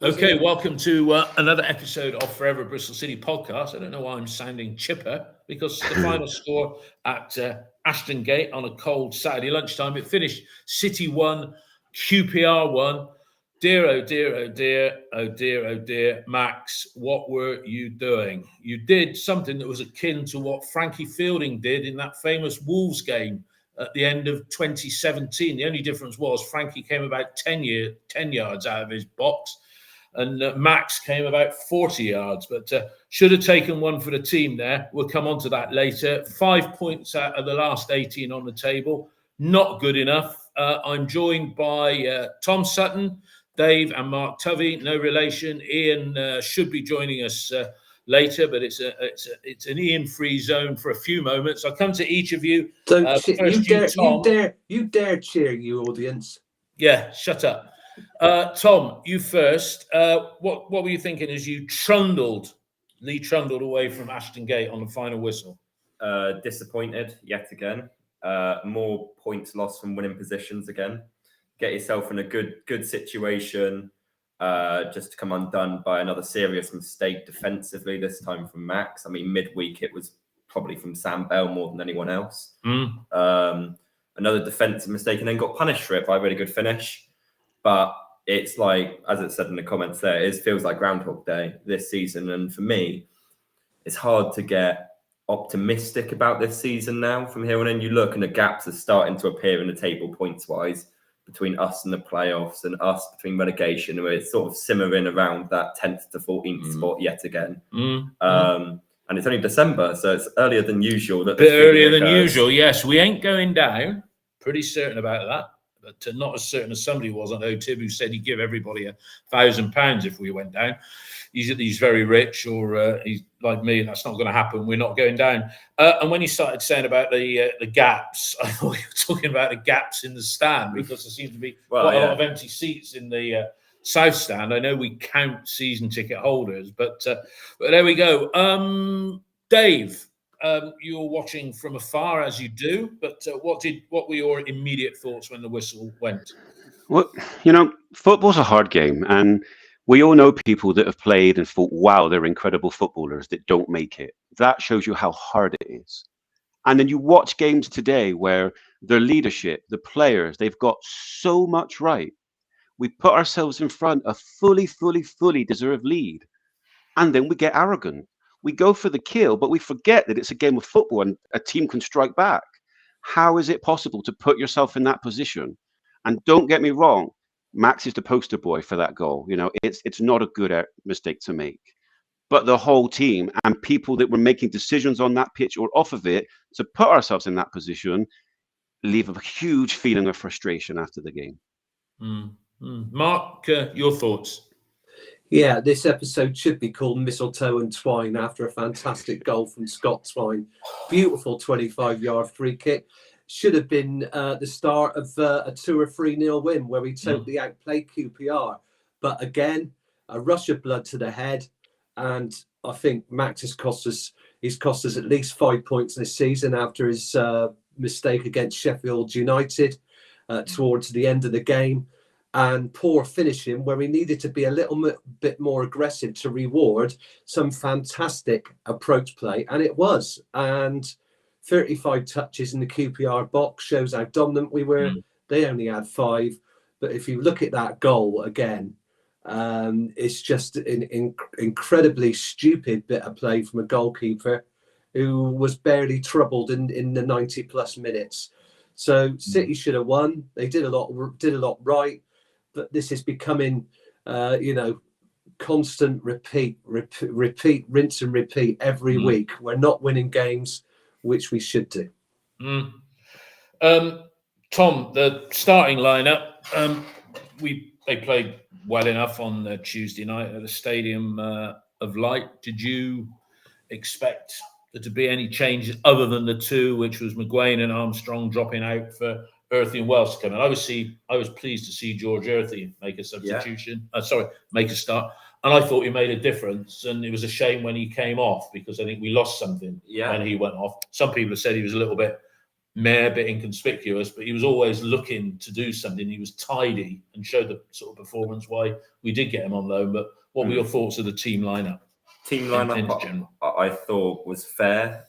Okay, welcome to another episode of Forever Bristol City podcast. I don't know why I'm sounding chipper, because the final score at Ashton Gate on a cold Saturday lunchtime, it finished City 1, QPR 1. Dear, oh dear, oh dear, oh dear, oh dear. Max, what were you doing? You did something that was akin to what Frankie Fielding did in that famous Wolves game at the end of 2017. The only difference was Frankie came about 10 yards out of his box, and Max came about 40 yards, but should have taken one for the team there. We'll come on to that later. 5 points out of the last 18 on the table. Not good enough. I'm joined by Tom Sutton, Dave and Mark Tovey. No relation. Ian should be joining us later, but it's an Ian-free zone for a few moments. I'll come to each of you. You dare cheer, you audience. Yeah, shut up. Tom, you first. What were you thinking as you trundled away from Ashton Gate on the final whistle? Disappointed yet again. More points lost from winning positions again. Get yourself in a good situation, just to come undone by another serious mistake defensively, this time from Max. I mean, midweek it was probably from Sam Bell more than anyone else. Another defensive mistake, and then got punished for it by a really good finish. But it's like, as it said in the comments there, it feels like Groundhog Day this season. And for me, it's hard to get optimistic about this season now. From here on in, you look and the gaps are starting to appear in the table points-wise between us and the playoffs, and us between relegation, where it's sort of simmering around that 10th to 14th spot yet again. And it's only December, so it's earlier than usual. A bit earlier than usual, yes. We ain't going down. Pretty certain about that. But not as certain as somebody was on OTIB, who said he'd give everybody £1,000 if we went down. He's very rich, or he's like me. That's not going to happen. We're not going down. And when you started saying about the gaps, I thought you were talking about the gaps in the stand, because there seems to be quite a lot of empty seats in the South Stand. I know we count season ticket holders, but there we go. Dave, you were watching from afar, as you do, but what were your immediate thoughts when the whistle went? Well, football's a hard game, and we all know people that have played and thought, wow, they're incredible footballers that don't make it. That shows you how hard it is. And then you watch games today where their leadership, the players, they've got so much right. We put ourselves in front a fully deserved lead, and then we get arrogant. We go for the kill, but we forget that it's a game of football and a team can strike back. How is it possible to put yourself in that position? And don't get me wrong, Max is the poster boy for that goal. It's not a good mistake to make. But the whole team and people that were making decisions on that pitch or off of it to put ourselves in that position leave a huge feeling of frustration after the game. Mark, your thoughts? Yeah, this episode should be called Mistletoe and Twine, after a fantastic goal from Scott Twine. Beautiful 25-yard free kick. Should have been the start of a 2 or 3-0 win, where we totally outplayed QPR. But again, a rush of blood to the head, and I think Max has cost us at least 5 points this season after his mistake against Sheffield United towards the end of the game. And poor finishing, where we needed to be a little bit more aggressive to reward some fantastic approach play. And it was. And 35 touches in the QPR box shows how dominant we were. They only had 5. But if you look at that goal again, it's just an incredibly stupid bit of play from a goalkeeper who was barely troubled in the 90-plus minutes. So City should have won. They did a lot right. But this is becoming, constant repeat, rinse and repeat every week. We're not winning games, which we should do. Tom, the starting lineup, they played well enough on Tuesday night at the Stadium of Light. Did you expect there to be any changes other than the two, which was McGuane and Armstrong dropping out for Earthy and Welsh coming? I was pleased to see George Earthy make a substitution. Make a start. And I thought he made a difference. And it was a shame when he came off, because I think we lost something when he went off. Some people have said he was a little bit a bit inconspicuous, but he was always looking to do something. He was tidy and showed the sort of performance why we did get him on loan. But what were your thoughts of the team lineup? Team lineup, I thought was fair,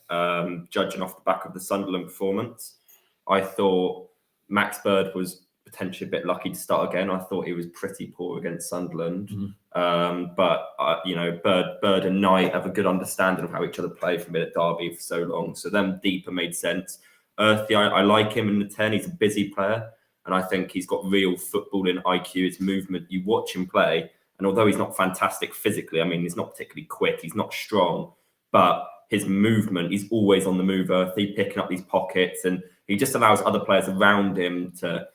judging off the back of the Sunderland performance. I thought Max Bird was potentially a bit lucky to start again. I thought he was pretty poor against Sunderland. But Bird and Knight have a good understanding of how each other play from at Derby for so long. So them deeper made sense. Earthy, I like him in the 10. He's a busy player. And I think he's got real footballing IQ. His movement, you watch him play. And although he's not fantastic physically, I mean, he's not particularly quick. He's not strong. But his movement, he's always on the move, Earthy, picking up these pockets. And he just allows other players around him to,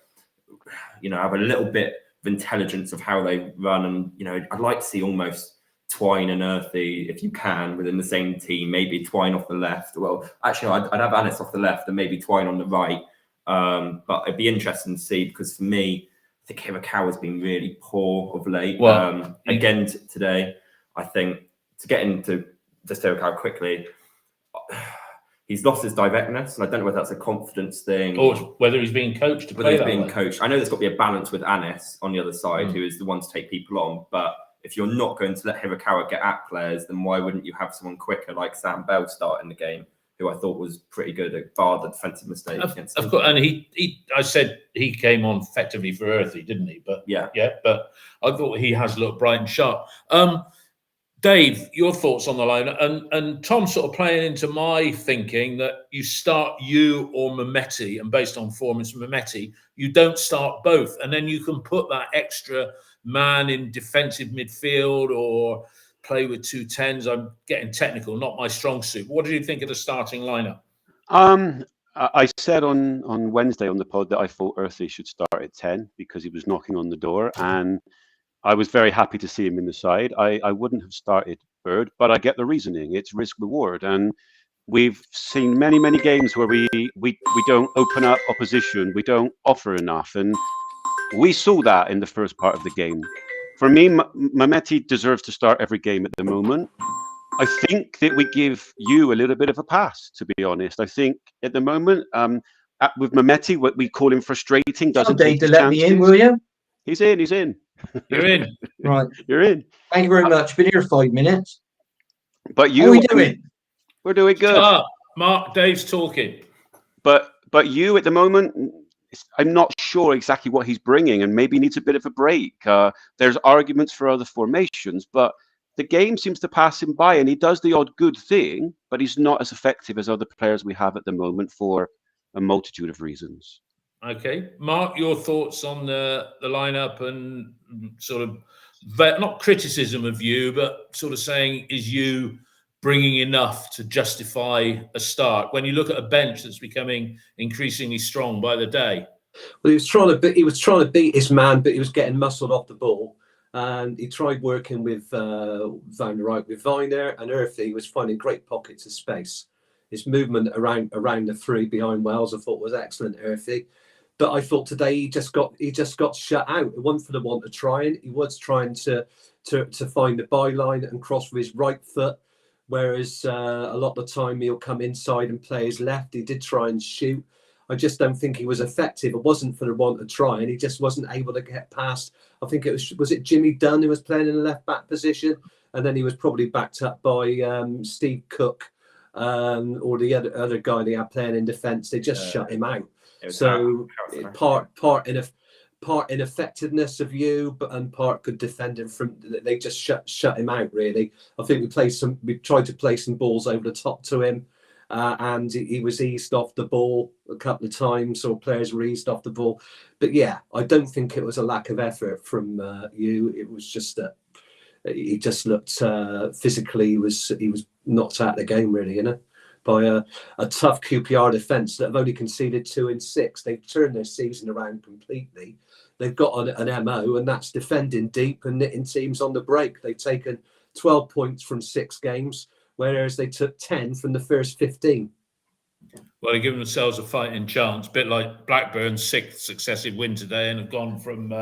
have a little bit of intelligence of how they run. And, I'd like to see almost Twine and Earthy, if you can, within the same team. Maybe Twine off the left. Well, actually, I'd have Anis off the left and maybe Twine on the right. But it'd be interesting to see, because for me, I think Hirakawa has been really poor of late. Again, today, I think, to get into just Hirakawa quickly, he's lost his directness, and I don't know whether that's a confidence thing or whether he's being coached to play that way. Coached. I know there's got to be a balance with Anis on the other side, who is the one to take people on. But if you're not going to let Hirakawa get at players, then why wouldn't you have someone quicker like Sam Bell start in the game, who I thought was pretty good at bar the defensive mistake against him. Of course, and I said he came on effectively for Earthy, didn't he? But but I thought he has looked bright and sharp. Dave, your thoughts on the line, and Tom sort of playing into my thinking that you start you or Mehmeti, and based on form it's Mehmeti, you don't start both, and then you can put that extra man in defensive midfield or play with 2 10s. I'm getting technical, not my strong suit. What did you think of the starting lineup? I said on Wednesday on the pod that I thought Earthy should start at 10 because he was knocking on the door, and I was very happy to see him in the side. I wouldn't have started Bird, but I get the reasoning. It's risk reward, and we've seen many games where we don't open up opposition, we don't offer enough, and we saw that in the first part of the game. For me, Mehmeti deserves to start every game at the moment. I think that we give you a little bit of a pass, to be honest. I think at the moment, with Mehmeti, what we call him frustrating, doesn't take his let me in, will you? He's in. He's in. You're in. Right. You're in. Thank you very much. Been here 5 minutes. But you, how are we doing? We're doing good. Mark, Dave's talking. But you at the moment, I'm not sure exactly what he's bringing, and maybe needs a bit of a break. There's arguments for other formations, but the game seems to pass him by, and he does the odd good thing, but he's not as effective as other players we have at the moment for a multitude of reasons. Okay, Mark, your thoughts on the lineup and sort of not criticism of you, but sort of saying, is you bringing enough to justify a start when you look at a bench that's becoming increasingly strong by the day? Well, he was trying to beat his man, but he was getting muscled off the ball, and he tried working with Van der Rijk with Viner, and Earthy was finding great pockets of space. His movement around the 3 behind Wells, I thought, was excellent, Earthy. But I thought today he just got shut out. It wasn't for the want of trying. He was trying to find the byline and cross with his right foot, whereas a lot of the time he'll come inside and play his left. He did try and shoot. I just don't think he was effective. It wasn't for the want of trying. He just wasn't able to get past. I think it was it Jimmy Dunn who was playing in the left back position, and then he was probably backed up by Steve Cook or the other guy they had playing in defence. They just shut him out. So part ineffectiveness of you, and part good defending from. They just shut him out. Really, I think we tried to play some balls over the top to him, and he was eased off the ball a couple of times, or players were eased off the ball. But yeah, I don't think it was a lack of effort from you. It was just that he just looked physically. He was knocked out of the game, really, by a tough QPR defence that have only conceded 2 in 6. They've turned their season around completely. They've got an MO, and that's defending deep and knitting teams on the break. They've taken 12 points from 6 games, whereas they took 10 from the first 15. Well, they're giving themselves a fighting chance, a bit like Blackburn's 6th successive win today, and have gone from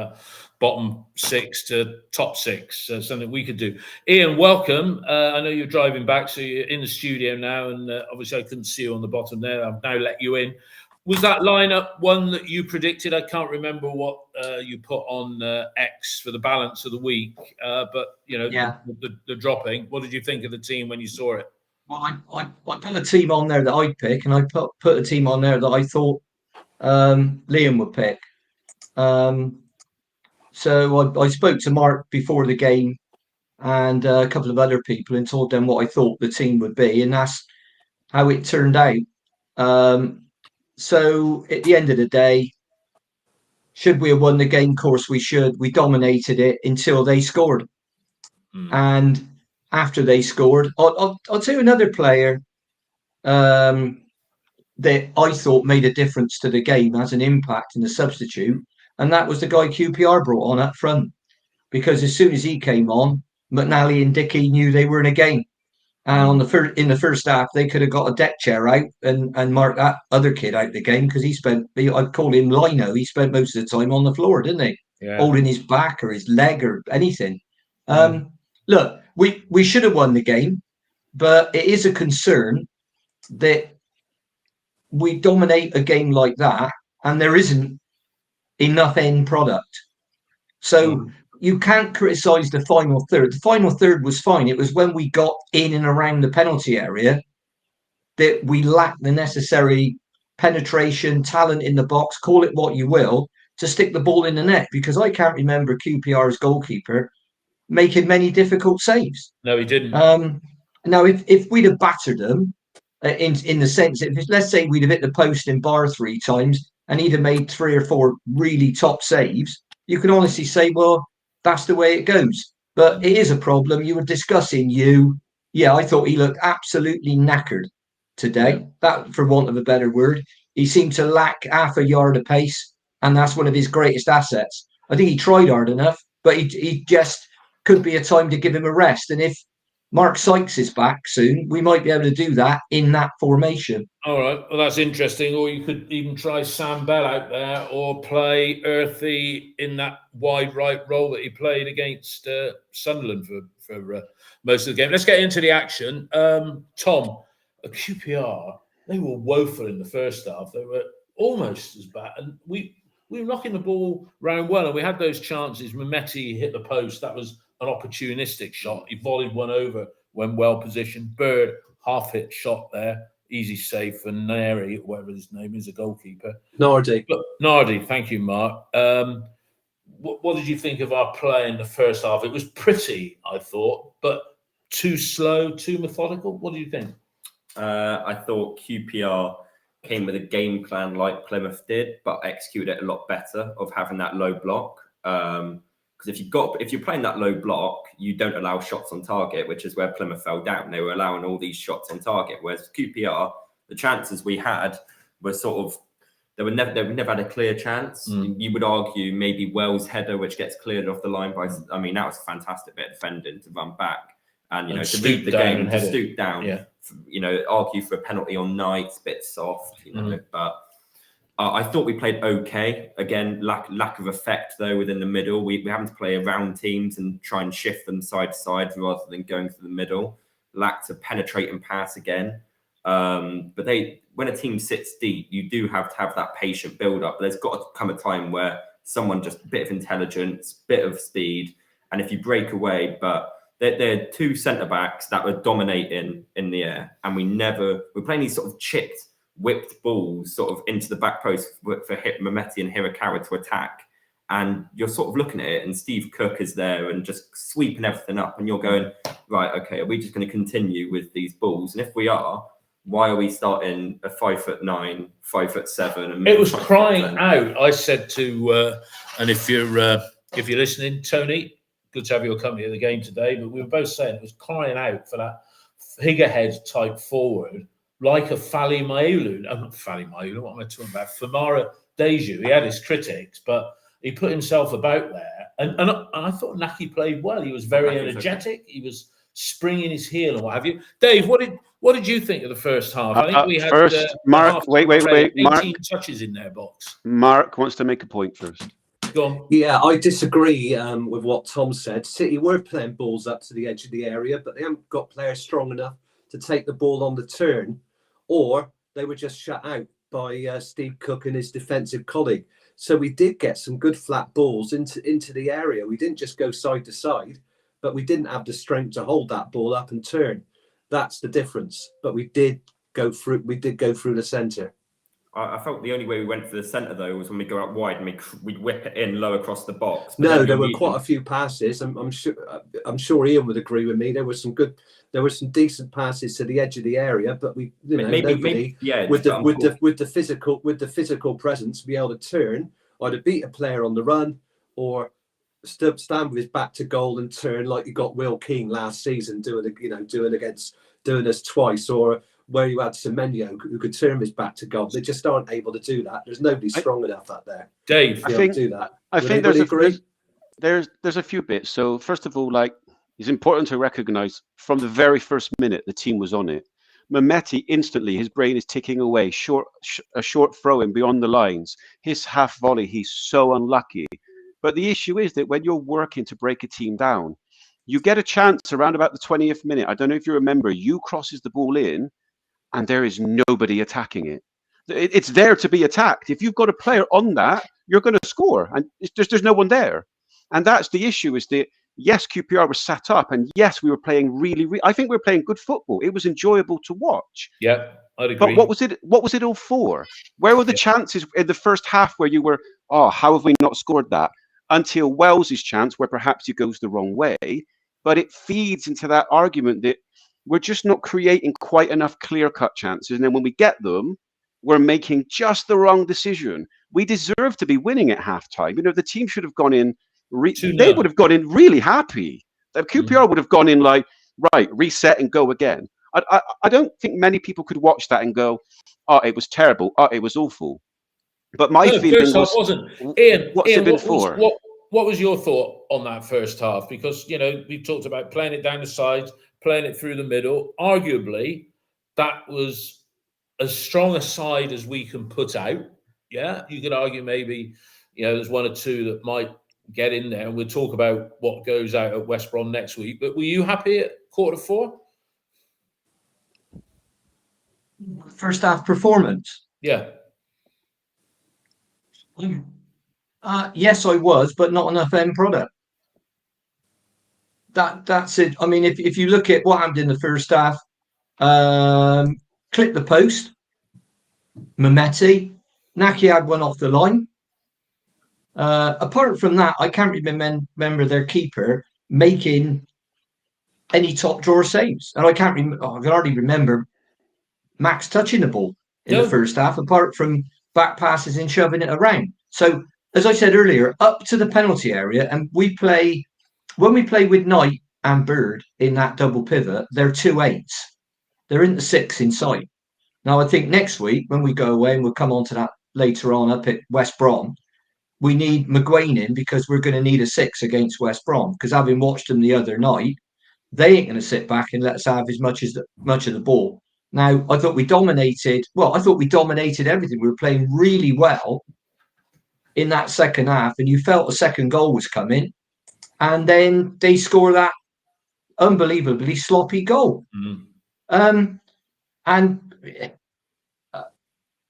bottom 6 to top 6. So something we could do. Ian, welcome. I know you're driving back, so you're in the studio now, and obviously I couldn't see you on the bottom there. I've now let you in. Was that lineup one that you predicted? I can't remember what you put on X for the balance of the week, but the dropping. What did you think of the team when you saw it? Well, I put a team on there that I'd pick, and I put a team on there that I thought Liam would pick. So I spoke to Mark before the game and a couple of other people and told them what I thought the team would be, and that's how it turned out. So at the end of the day, should we have won the game? Of course we should. We dominated it until they scored. And after they scored, I'll tell you another player that I thought made a difference to the game, as an impact and a substitute, and that was the guy QPR brought on up front. Because as soon as he came on, McNally and Dickey knew they were in a game. And in the first half, they could have got a deck chair out and marked that other kid out the game, because I'd call him Lino. He spent most of the time on the floor, didn't he? Yeah. Holding his back or his leg or anything. Look, we should have won the game, but it is a concern that we dominate a game like that and there isn't enough end product. So you can't criticise the final third. The final third was fine. It was when we got in and around the penalty area that we lacked the necessary penetration, talent in the box, call it what you will, to stick the ball in the net. Because I can't remember QPR's goalkeeper making many difficult saves. No, he didn't. Now, if we'd have battered them, in the sense that, let's say we'd have hit the post and bar 3 times and he'd have made 3 or 4 really top saves, you can honestly say, well, that's the way it goes. But it is a problem. You were discussing Yeah, I thought he looked absolutely knackered today. That, for want of a better word. He seemed to lack half a yard of pace, and that's one of his greatest assets. I think he tried hard enough, but he just could be a time to give him a rest. And if Mark Sykes is back soon, we might be able to do that in that formation. All right. Well, that's interesting. Or you could even try Sam Bell out there, or play Earthy in that wide right role that he played against Sunderland for most of the game. Let's get into the action. Tom, QPR, they were woeful in the first half. They were almost as bad. And we were knocking the ball round well, and we had those chances. Mehmeti hit the post. That was an opportunistic shot. He volleyed one over when well positioned. Bird, half-hit shot there. Easy save for Neri, whatever his name is, a goalkeeper. Nardi. Nardi, thank you, Mark. What did you think of our play in the first half? It was pretty, I thought, but too slow, too methodical. What do you think? I thought QPR came with a game plan like Plymouth did, but executed it a lot better, of having that low block. Because if you're playing that low block, you don't allow shots on target, which is where Plymouth fell down. They were allowing all these shots on target, whereas QPR, the chances we had were sort of they never had a clear chance. You would argue maybe Wells' header, which gets cleared off the line by. I mean, that was a fantastic bit of defending to run back and to read the game, to stoop down. Yeah. Argue for a penalty on Knight, a bit soft, but. I thought we played okay. Again, lack of effect, though, within the middle. We're having to play around teams and try and shift them side to side rather than going through the middle. Lack to penetrate and pass again. But when a team sits deep, you do have to have that patient build-up. There's got to come a time where someone just a bit of intelligence, bit of speed, and if you break away, but they're 2 centre-backs that were dominating in the air, and we're playing these sort of chipped, whipped balls sort of into the back post for Mehmeti and Hirakawa to attack, and you're sort of looking at it and Steve Cook is there and just sweeping everything up, and you're going, right, okay, are we just going to continue with these balls? And if we are, why are we starting a 5'9", 5'7"? And it was crying out. I said to and if you're listening, Tony, good to have your company at the game today, but we were both saying it was crying out for that figurehead type forward, like a Fali Maulu. Not Fali Maulu, what am I talking about? Famara Deju. He had his critics, but he put himself about there. And I thought Naki played well. He was very energetic. He was springing his heel and what have you. Dave, what did you think of the first half? I think we had first, Mark, wait, 18 Mark, touches in their box. Mark wants to make a point first. Go on. Yeah, I disagree with what Tom said. City were playing balls up to the edge of the area, but they haven't got players strong enough to take the ball on the turn, or they were just shut out. by Steve Cook and his defensive colleague. So we did get some good flat balls into the area. We didn't just go side to side, but we didn't have the strength to hold that ball up and turn. That's the difference. But we did go through the centre. I felt the only way we went for the centre though was when we go out wide and we'd whip it in low across the box. But no, there were quite a few passes. I'm sure Ian would agree with me. There were some decent passes to the edge of the area, but with the physical presence to be able to turn, either beat a player on the run or stand with his back to goal and turn like you got Will Keane last season doing us twice, or where you had Semenyo who could turn his back to goal. They just aren't able to do that. There's nobody strong enough out there. Dave, to be able to do that. I think there's a few bits. So first of all, like, it's important to recognise from the very first minute the team was on it. Mehmeti instantly, his brain is ticking away. A short throw in beyond the lines. His half volley, he's so unlucky. But the issue is that when you're working to break a team down, you get a chance around about the 20th minute. I don't know if you remember, you crosses the ball in and there is nobody attacking it. It's there to be attacked. If you've got a player on that, you're going to score, and there's no one there. And that's the issue, is that, yes, QPR was sat up, and yes, we were playing I think we were playing good football. It was enjoyable to watch. Yeah, I'd agree. But what was it all for? Where were the chances in the first half where you were, how have we not scored that? Until Wells's chance, where perhaps he goes the wrong way. But it feeds into that argument that we're just not creating quite enough clear-cut chances. And then when we get them, we're making just the wrong decision. We deserve to be winning at halftime. The team should have gone in. They would have gone in really happy. The QPR would have gone in like, right, reset and go again. I don't think many people could watch that and go, oh, it was terrible. Oh, it was awful. But my feeling wasn't. Ian, what's it been for? What was your thought on that first half? Because, we've talked about playing it down the sides, playing it through the middle. Arguably, that was as strong a side as we can put out. Yeah, you could argue maybe, there's one or two that might get in there, and we'll talk about what goes out at West Brom next week. But were you happy at 4:15? First half performance. Yeah. Yes, I was, but not enough end product. That's it. I mean, if you look at what happened in the first half, clip the post, Mehmeti, Naki had one off the line. Apart from that, I can't remember their keeper making any top drawer saves, and I can hardly remember Max touching the ball in the first half, apart from back passes and shoving it around. So, as I said earlier, up to the penalty area, and when we play with Knight and Bird in that double pivot, they're 2-8s. They're in the 6 inside. Now, I think next week when we go away, and we'll come on to that later on up at West Brom, we need McGuane in, because we're going to need a 6 against West Brom. Because having watched them the other night, they ain't going to sit back and let us have as much of the ball. Now, I thought we dominated. Well, I thought we dominated everything. We were playing really well in that second half, and you felt a second goal was coming, and then they score that unbelievably sloppy goal. And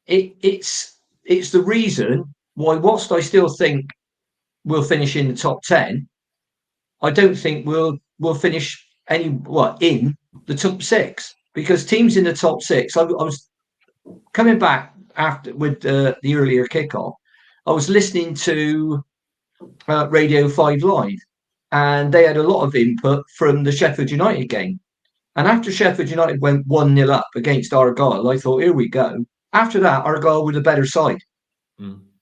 it's the reason why, whilst I still think we'll finish in the top 10, I don't think we'll finish in the top 6, because teams in the top 6. I was coming back after with the earlier kickoff. I was listening to Radio 5 Live, and they had a lot of input from the Sheffield United game. And after Sheffield United went 1-0 up against Argyle, I thought, here we go. After that, Argyle were the better side.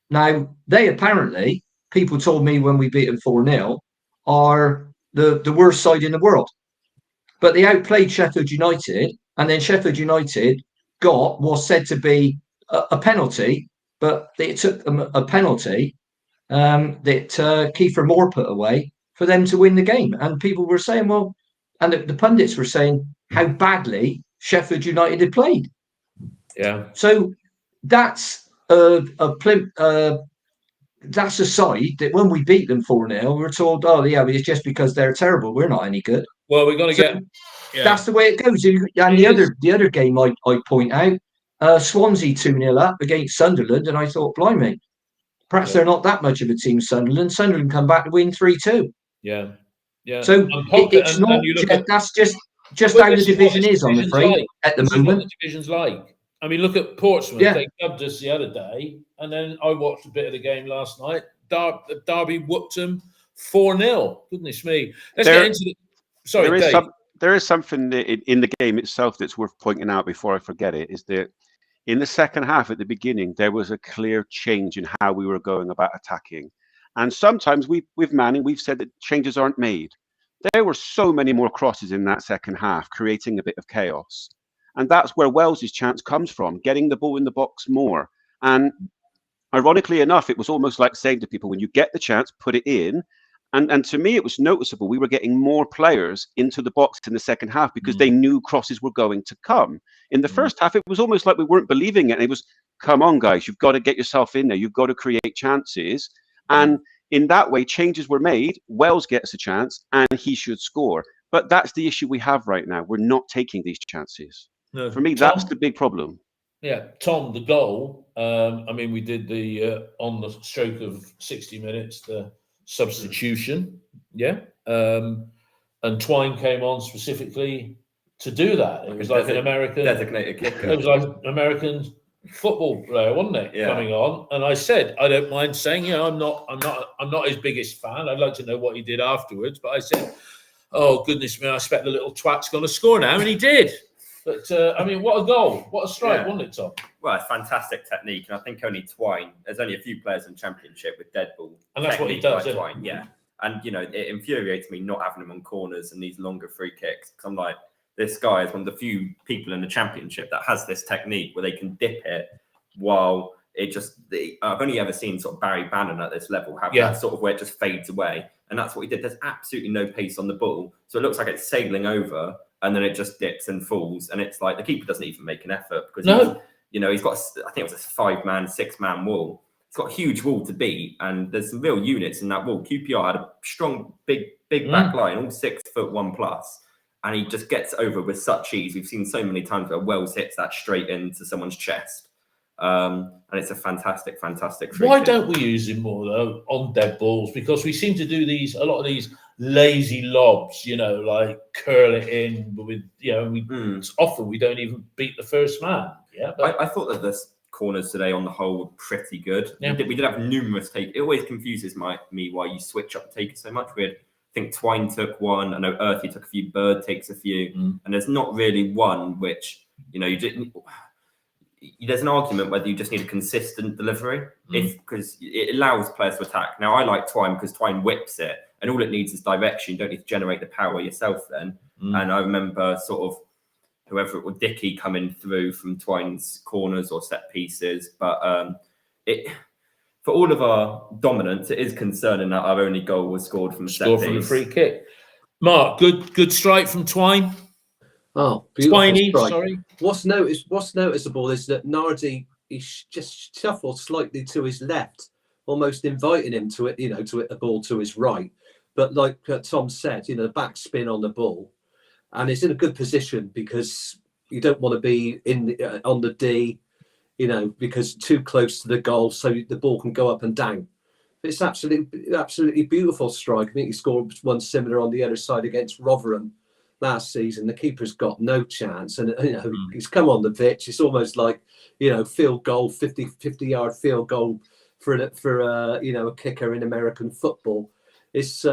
Now, they apparently, people told me when we beat them 4-0, are the worst side in the world. But they outplayed Sheffield United, and then Sheffield United got what's said to be a penalty, but it took them a penalty that Kiefer Moore put away for them to win the game. And people were saying, well, and the pundits were saying how badly Sheffield United had played. Yeah. So that's a side that when we beat them 4-0, we were told, oh, yeah, it's just because they're terrible. We're not any good. Well, we're going to get... Yeah. That's the way it goes. And the other game I point out, Swansea 2-0 up against Sunderland, and I thought, blimey, perhaps they're not that much of a team, Sunderland. Sunderland come back to win 3-2. Yeah. Yeah. So it's not you look at, that's just well, how the this is what division this is, I'm division's afraid, like. at the This is what moment. the division's like. I mean, look at Portsmouth. Yeah. They dubbed us the other day, and then I watched a bit of the game last night. Derby whooped them 4-0. Goodness me. Let's get into the... Sorry, Dave. There is something in the game itself that's worth pointing out before I forget it, is that in the second half at the beginning, there was a clear change in how we were going about attacking. And sometimes with Manning, we've said that changes aren't made. There were so many more crosses in that second half, creating a bit of chaos. And that's where Wales' chance comes from, getting the ball in the box more. And ironically enough, it was almost like saying to people, when you get the chance, put it in. And to me, it was noticeable. We were getting more players into the box in the second half because they knew crosses were going to come. In the first half, it was almost like we weren't believing it. It was, come on, guys, you've got to get yourself in there. You've got to create chances. And in that way, changes were made. Wells gets a chance and he should score. But that's the issue we have right now. We're not taking these chances. No. For me, that's the big problem. Yeah, Tom, the goal. I mean, we did the on the stroke of 60 minutes, the substitution. Yeah. And Twine came on specifically to do that. It was like an American designated kicker. It was like an American football player, wasn't it? Yeah. Coming on. And I said, I don't mind saying, I'm not his biggest fan. I'd like to know what he did afterwards. But I said, oh goodness me, I expect the little twat's gonna score now, and he did. But I mean, what a goal! What a strike, wasn't it, Tom? Well, it's fantastic technique, and I think only Twine. There's only a few players in the Championship with dead ball, and that's what he does. Like Twine, yeah. And it infuriates me not having him on corners and these longer free kicks, because I'm like, this guy is one of the few people in the Championship that has this technique where they can dip it while it just. I've only ever seen sort of Barry Bannon at this level have that sort of where it just fades away, and that's what he did. There's absolutely no pace on the ball, so it looks like it's sailing over. And then it just dips and falls, and it's like the keeper doesn't even make an effort because he's got I think it was a 5-man, 6-man wall. It's got a huge wall to beat, and there's some real units in that wall. QPR had a strong, big back line, all 6'1+, and he just gets over with such ease. We've seen so many times where Wells hits that straight into someone's chest, and it's a fantastic free Why kick. don't we use him more though on dead balls? Because we seem to do a lot of these lazy lobs, like curl it in with, often we don't even beat the first man. Yeah, but I thought that the corners today on the whole were pretty good. Yeah. We did have numerous takes. It always confuses me why you switch up the takers so much. I think Twine took one. I know Earthy took a few. Bird takes a few, and there's not really one which you didn't. There's an argument whether you just need a consistent delivery, because it allows players to attack. Now, I like Twine because Twine whips it, and all it needs is direction. You don't need to generate the power yourself then. And I remember sort of whoever it was, Dickey coming through from Twine's corners or set pieces. But for all of our dominance, it is concerning that our only goal was scored from a set piece. From a free kick. Mark, good strike from Twine. Oh, beautiful Twiney, strike. sorry. What's noticeable is that Nardi, he just shuffled slightly to his left, almost inviting him to hit the ball to his right. But like Tom said, the back spin on the ball, and it's in a good position because you don't want to be on the D, because too close to the goal, so the ball can go up and down. It's absolutely beautiful strike. I think he scored one similar on the other side against Rotherham last season. The keeper's got no chance, and he's come on the pitch. It's almost like field goal, 50-yard field goal for a kicker in American football. It's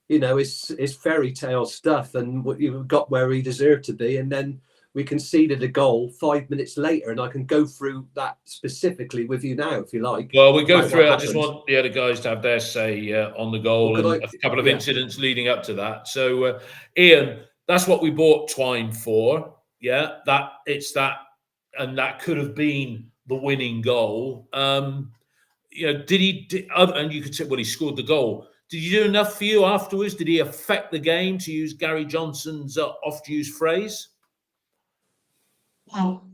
it's fairy tale stuff, and what you got where he deserved to be, and then we conceded a goal 5 minutes later, and I can go through that specifically with you now if you like. Well, we go through it. I just want the other guys to have their say on the goal and a couple of incidents leading up to that. So, Ian, that's what we bought Twine for. Yeah, that could have been the winning goal. And you could say, well, he scored the goal. Did he do enough for you afterwards? Did he affect the game, to use Gary Johnson's oft-used phrase? Well,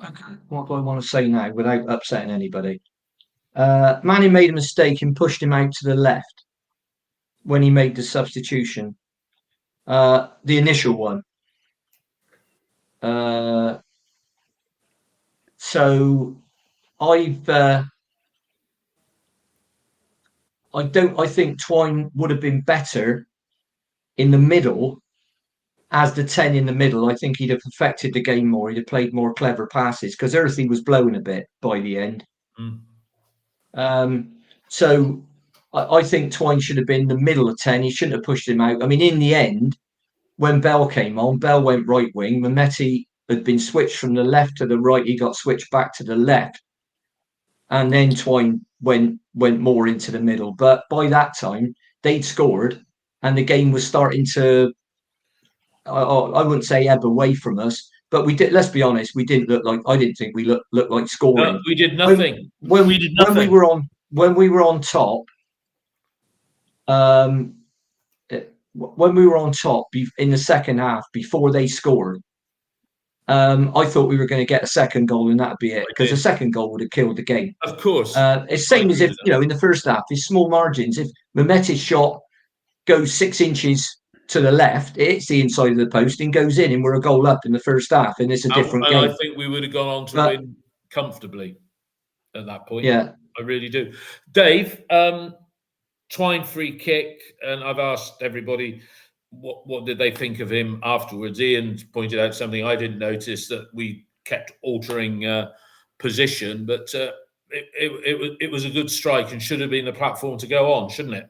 okay. What do I want to say now without upsetting anybody? Manning made a mistake and pushed him out to the left when he made the substitution. The initial one. So I think Twine would have been better in the middle as the 10 in the middle. I think he'd have affected the game more. He'd have played more clever passes because Earthy was blown a bit by the end. So I think Twine should have been the middle of 10. He shouldn't have pushed him out. I mean, in the end, when Bell came on, Bell went right wing. Mehmeti had been switched from the left to the right. He got switched back to the left. And then Twine went more into the middle. But by that time, they'd scored and the game was starting to, I wouldn't say ebb away from us, but we did. Let's be honest, we didn't look like. I didn't think we looked like scoring. No, we did nothing. When we were on top, when we were on top in the second half before they scored, I thought we were going to get a second goal and that'd be it, because the second goal would have killed the game. Of course, it's same as if in the first half, it's small margins. If Mehmeti's shot goes 6 inches to the left, it hits the inside of the post and goes in, and we're a goal up in the first half, and it's a different game. I think we would have gone on to win comfortably at that point. Yeah, I really do. Dave, Twine free kick, and I've asked everybody what did they think of him afterwards. Ian pointed out something I didn't notice, that we kept altering position, but it was a good strike and should have been the platform to go on, shouldn't it?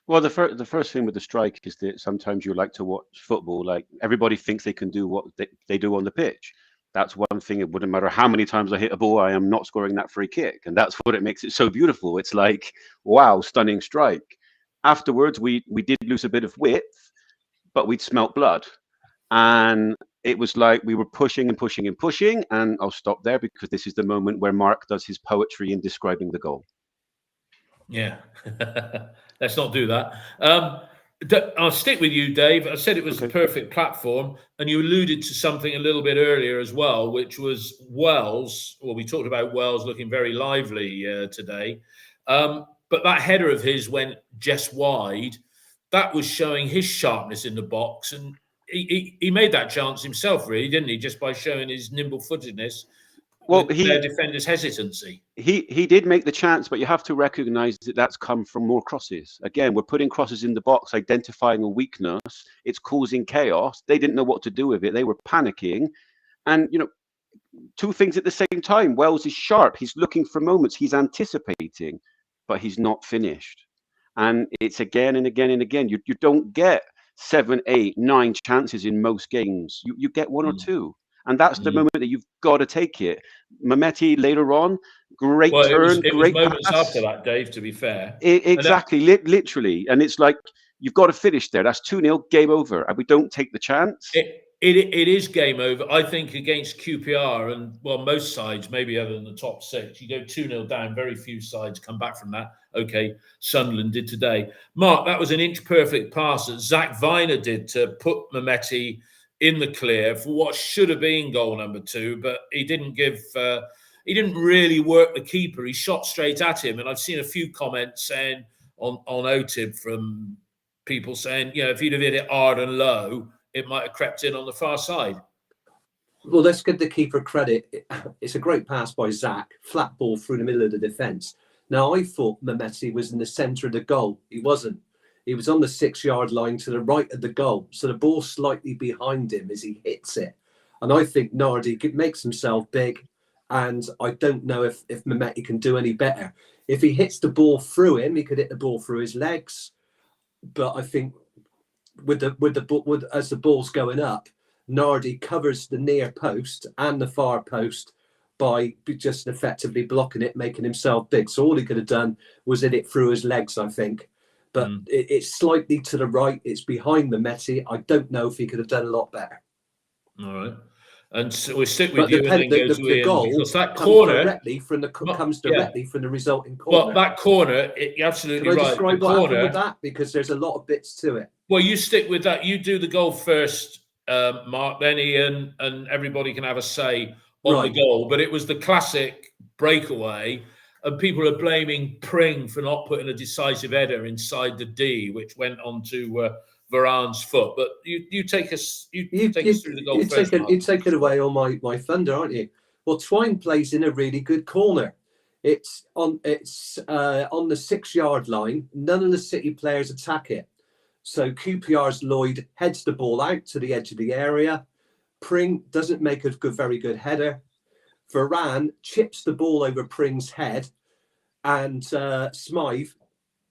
Well, the first thing with the strike is that sometimes you like to watch football. Like, everybody thinks they can do what they do on the pitch. That's one thing. It wouldn't matter how many times I hit a ball, I am not scoring that free kick. And that's what it makes it so beautiful. It's like, wow, stunning strike. Afterwards, we did lose a bit of width, but we'd smelt blood. And it was like we were pushing and pushing and pushing. And I'll stop there because this is the moment where Mark does his poetry in describing the goal. Yeah. Let's not do that. I'll stick with you, Dave. I said it was the perfect platform, and you alluded to something a little bit earlier as well, which was Wells. Well, we talked about Wells looking very lively today. But that header of his went just wide. That was showing his sharpness in the box, and he made that chance himself, really, didn't he? Just by showing his nimble-footedness. Well, their defender's hesitancy. He did make the chance, but you have to recognise that that's come from more crosses. Again, we're putting crosses in the box, identifying a weakness. It's causing chaos. They didn't know what to do with it. They were panicking. And, two things at the same time. Wells is sharp. He's looking for moments. He's anticipating, but he's not finished. And it's again and again and again. You don't get 7, 8, 9 chances in most games. You get 1 or 2. And that's the moment that you've got to take it. Mehmeti later on, great turn, it great was moments pass. after that, Dave, to be fair. Exactly, literally. And it's like, you've got to finish there. That's 2-0, game over. And we don't take the chance. It is game over. I think against QPR and, well, most sides, maybe other than the top 6, you go 2-0 down. Very few sides come back from that. Okay, Sunderland did today. Mark, that was an inch-perfect pass that Zach Viner did to put Mehmeti in the clear for what should have been goal number 2, but he didn't really work the keeper. He shot straight at him, and I've seen a few comments saying on OTIB from people saying, if he'd have hit it hard and low, it might have crept in on the far side. Well, let's give the keeper credit. It's a great pass by Zach, flat ball through the middle of the defence. Now, I thought Mehmeti was in the centre of the goal. He wasn't. He was on the 6-yard line to the right of the goal. So the ball's slightly behind him as he hits it. And I think Nardi makes himself big. And I don't know if Mehmeti can do any better. If he hits the ball through him, he could hit the ball through his legs. But I think as the ball's going up, Nardi covers the near post and the far post by just effectively blocking it, making himself big. So all he could have done was hit it through his legs, I think. But it's slightly to the right. It's behind Mehmeti. I don't know if he could have done a lot better. All right. And so we'll stick with you. The goal because that corner comes directly from the resulting corner. Well, that corner, you're absolutely right. Can I describe what happened with that? Because there's a lot of bits to it. Well, you stick with that. You do the goal first, Mark, then Ian, and everybody can have a say on the goal. But it was the classic breakaway. And people are blaming Pring for not putting a decisive header inside the D, which went on to Varane's foot. But you take us through the goal first. You're taking away all my thunder, aren't you? Well, Twine plays in a really good corner. It's on the 6-yard line. None of the City players attack it. So QPR's Lloyd heads the ball out to the edge of the area. Pring doesn't make a very good header. Varane chips the ball over Pring's head, and Smythe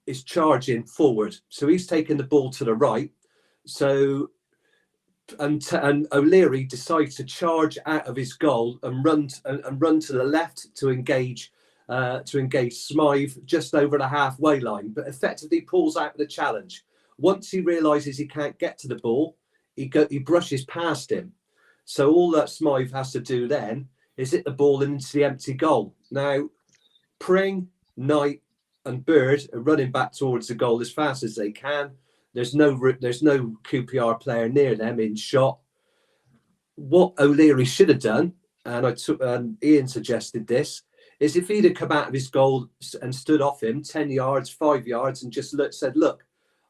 is charging forward. So he's taking the ball to the right. So and O'Leary decides to charge out of his goal and run to the left to engage Smythe just over the halfway line, but effectively pulls out the challenge. Once he realises he can't get to the ball, he brushes past him. So all that Smythe has to do then is hit the ball into the empty goal. Now, Pring, Knight, and Bird are running back towards the goal as fast as they can. There's no QPR player near them in shot. What O'Leary should have done, and Ian suggested this, is if he'd have come out of his goal and stood off him 10 yards, 5 yards, and just said, look,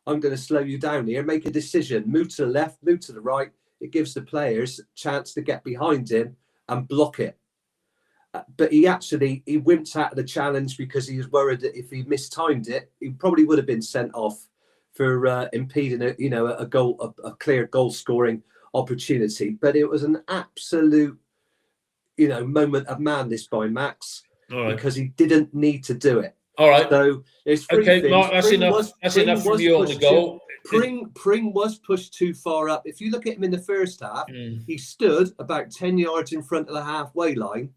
I'm going to slow you down here, make a decision, move to the left, move to the right. It gives the players a chance to get behind him and block it. But he wimped out of the challenge because he was worried that if he mistimed it, he probably would have been sent off for impeding a clear goal scoring opportunity. But it was an absolute, moment of madness by Max because he didn't need to do it. All right. So there's three things. Mark, that's enough. That's enough from you on the goal. Pring was pushed too far up. If you look at him in the first half, he stood about 10 yards in front of the halfway line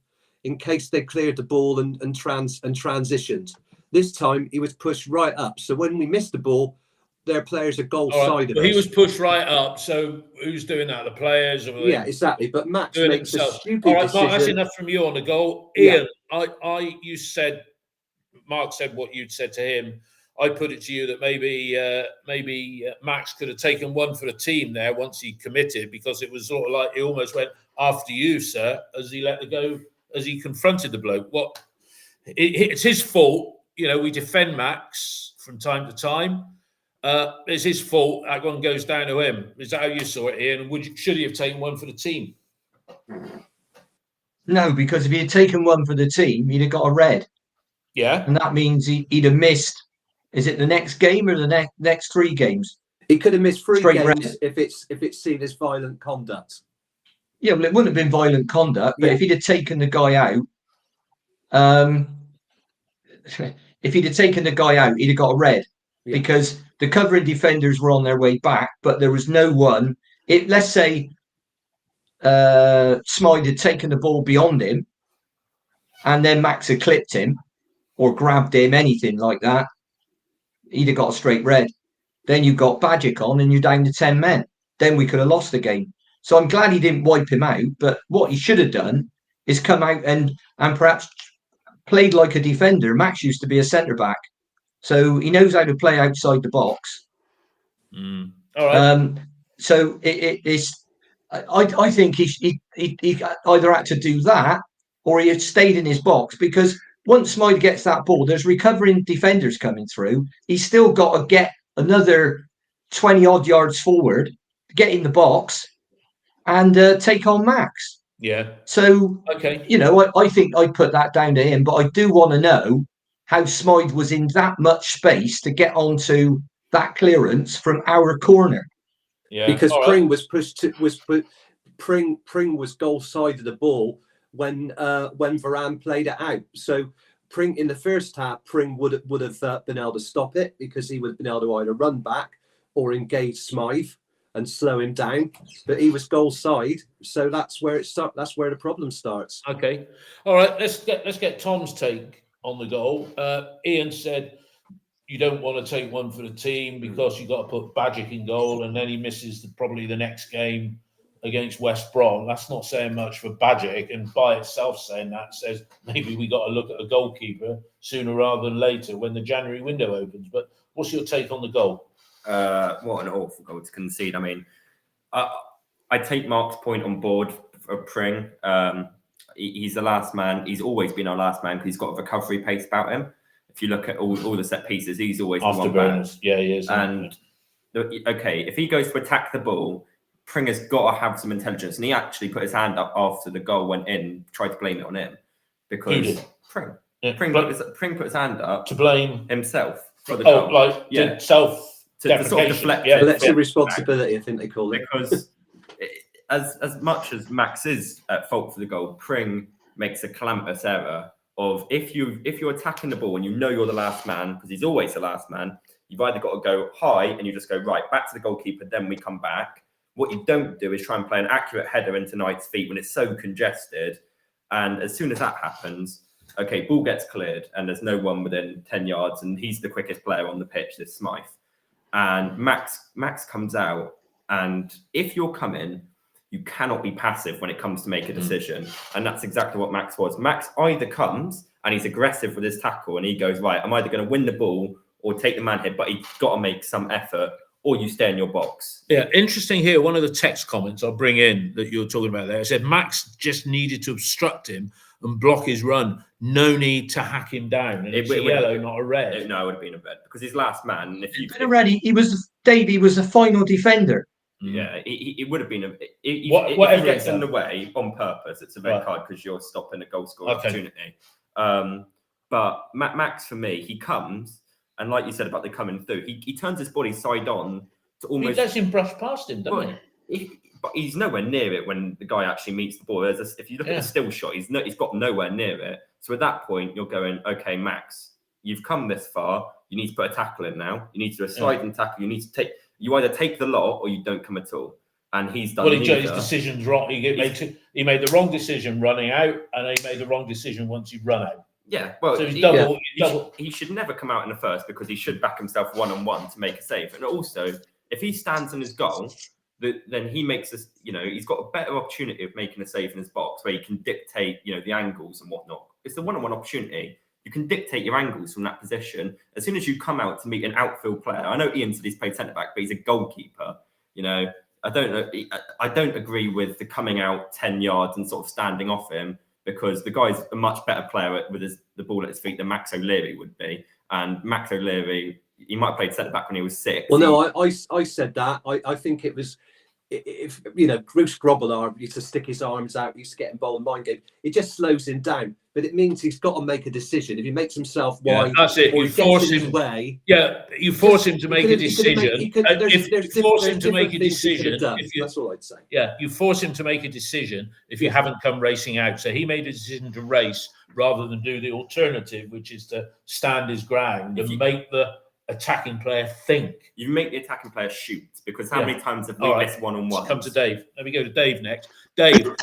in case they cleared the ball and transitioned. This time he was pushed right up. So when we missed the ball, their players are goal side of us. He was pushed right up. So who's doing that? The players? Yeah, exactly. But Max makes a stupid decision. Mark, that's enough from you on the goal. Ian, Mark said what you'd said to him. I put it to you that maybe Max could have taken one for the team there once he committed, because it was sort of like he almost went after you, sir, as he let it go, as he confronted the bloke. It's his fault. We defend Max from time to time. It's his fault. That one goes down to him. Is that how you saw it, Ian? Should he have taken one for the team? No, because if he had taken one for the team, he'd have got a red. Yeah. And that means he'd have missed. Is it the next game or the next 3 games? He could have missed 3 games red. if it's seen as violent conduct. Yeah, well, it wouldn't have been violent conduct, but if he'd have taken the guy out, he'd have got a red because the covering defenders were on their way back, but there was no one. Let's say Smythe had taken the ball beyond him, and then Max had clipped him or grabbed him, anything like that, he'd have got a straight red. Then you got Badgick on and you're down to 10 men. Then we could have lost the game. So I'm glad he didn't wipe him out, but what he should have done is come out and perhaps played like a defender. Max used to be a centre-back, so he knows how to play outside the box. All right. So it's. I think he either had to do that or he had stayed in his box, because once Smythe gets that ball, there's recovering defenders coming through. He's still got to get another 20-odd yards forward, get in the box, and take on Max. Yeah. So, okay. I think I put that down to him, but I do want to know how Smythe was in that much space to get onto that clearance from our corner. Yeah. Because Pring was Pring was goal side of the ball when Varane played it out. So Pring in the first half, Pring would have been able to stop it, because he would have been able to either run back or engage Smythe and slow him down. But he was goal side, so that's where that's where the problem starts. Okay, all right. Let's get Tom's take on the goal. Ian said you don't want to take one for the team because you got to put Badgick in goal, and then he misses probably the next game against West Brom. That's not saying much for Badgick, and by itself saying that says maybe we got to look at a goalkeeper sooner rather than later when the January window opens. But what's your take on the goal? What an awful goal to concede. I mean, I take Mark's point on board of Pring. He's the last man. He's always been our last man because he's got a recovery pace about him. If you look at all the set pieces, he's always the one back. Yeah, he is. And okay, if he goes to attack the ball, Pringer's got to have some intelligence, and he actually put his hand up after the goal went in, tried to blame it on him because Pring. Yeah, Pring put his hand up to blame himself for the goal. self to sort of deflect collective responsibility, I think they call it. Because as much as Max is at fault for the goal, Pring makes a calamitous error of if you're attacking the ball and you know you're the last man, because he's always the last man, you've either got to go high and you just go right back to the goalkeeper, then we come back. What you don't do is try and play an accurate header into Knight's feet when it's so congested. And as soon as that happens, okay, ball gets cleared and there's no one within 10 yards, and he's the quickest player on the pitch, this Smythe. And Max comes out, and if you're coming, you cannot be passive when it comes to make a decision. And that's exactly what Max was. Max either comes and he's aggressive with his tackle and he goes, right, I'm either going to win the ball or take the man hit, but he's got to make some effort, or you stay in your box. Yeah, interesting here. One of the text comments I'll bring in that you're talking about there, it said Max just needed to obstruct him and block his run. No need to hack him down. And it's a yellow, not a red. No, it would have been a red because he's last man. If you he was the final defender. Yeah, it would have been a. If he gets in the way on purpose, it's a red card because you're stopping a goal scoring opportunity. But Max, for me, he comes, and like you said about the coming through, he turns his body side on to almost. He lets him brush past him, doesn't he? But he's nowhere near it when the guy actually meets the ball. If you look at the still shot, he's got nowhere near it. So at that point, you're going, okay, Max, you've come this far. You need to put a tackle in now. You need to do a sliding tackle. You need to take. You either take the lot or you don't come at all. And he's done. Well, his decision's wrong. He made the wrong decision running out, and he made the wrong decision once you've run out. Yeah, well, so he should never come out in the first because he should back himself one-on-one to make a save. And also, if he stands on his goal, then he makes this. He's got a better opportunity of making a save in his box where he can dictate, the angles and whatnot. It's a one-on-one opportunity. You can dictate your angles from that position. As soon as you come out to meet an outfield player, I know Ian said he's played centre back, but he's a goalkeeper. I don't agree with the coming out 10 yards and sort of standing off him because the guy's a much better player with the ball at his feet than Max O'Leary would be. And Max O'Leary, he might have played centre back when he was 6. Well, no, I said that. I think it was. If Bruce Grobbelaar used to stick his arms out, used to get involved in mind game. It just slows him down, but it means he's got to make a decision. If he makes himself wide, that's it. You force him way. Yeah, you force him to make a decision. If you force him to make a decision, that's all I'd say. Yeah, you force him to make a decision if you haven't come racing out. So he made a decision to race rather than do the alternative, which is to stand his ground and make the attacking player think. You make the attacking player shoot because how many times have we missed one-on-one? Come to Dave. Let me go to Dave next. Dave,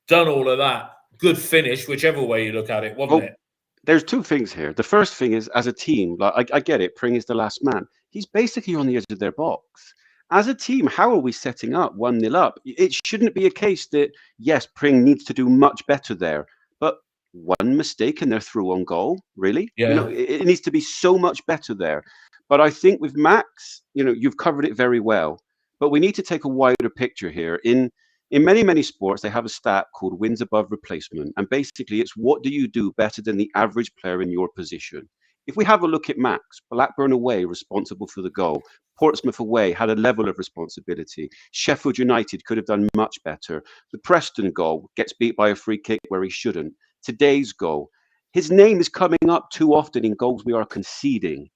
done all of that. Good finish, whichever way you look at it, wasn't it? There's two things here. The first thing is, as a team, like I get it, Pring is the last man. He's basically on the edge of their box. As a team, how are we setting up 1-0 up? It shouldn't be a case that, yes, Pring needs to do much better there, but one mistake and they're through on goal, really? Yeah. It needs to be so much better there. But I think with Max, you've covered it very well. But we need to take a wider picture here. In many, many sports, they have a stat called wins above replacement. And basically, it's what do you do better than the average player in your position? If we have a look at Max, Blackburn away, responsible for the goal. Portsmouth away had a level of responsibility. Sheffield United could have done much better. The Preston goal gets beat by a free kick where he shouldn't. Today's goal, his name is coming up too often in goals we are conceding.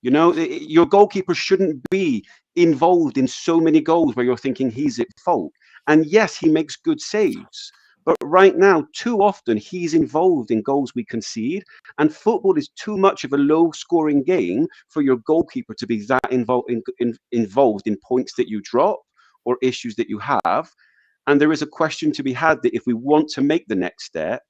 Your goalkeeper shouldn't be involved in so many goals where you're thinking he's at fault. And yes, he makes good saves. But right now, too often, he's involved in goals we concede. And football is too much of a low-scoring game for your goalkeeper to be that involved in points that you drop or issues that you have. And there is a question to be had that if we want to make the next step,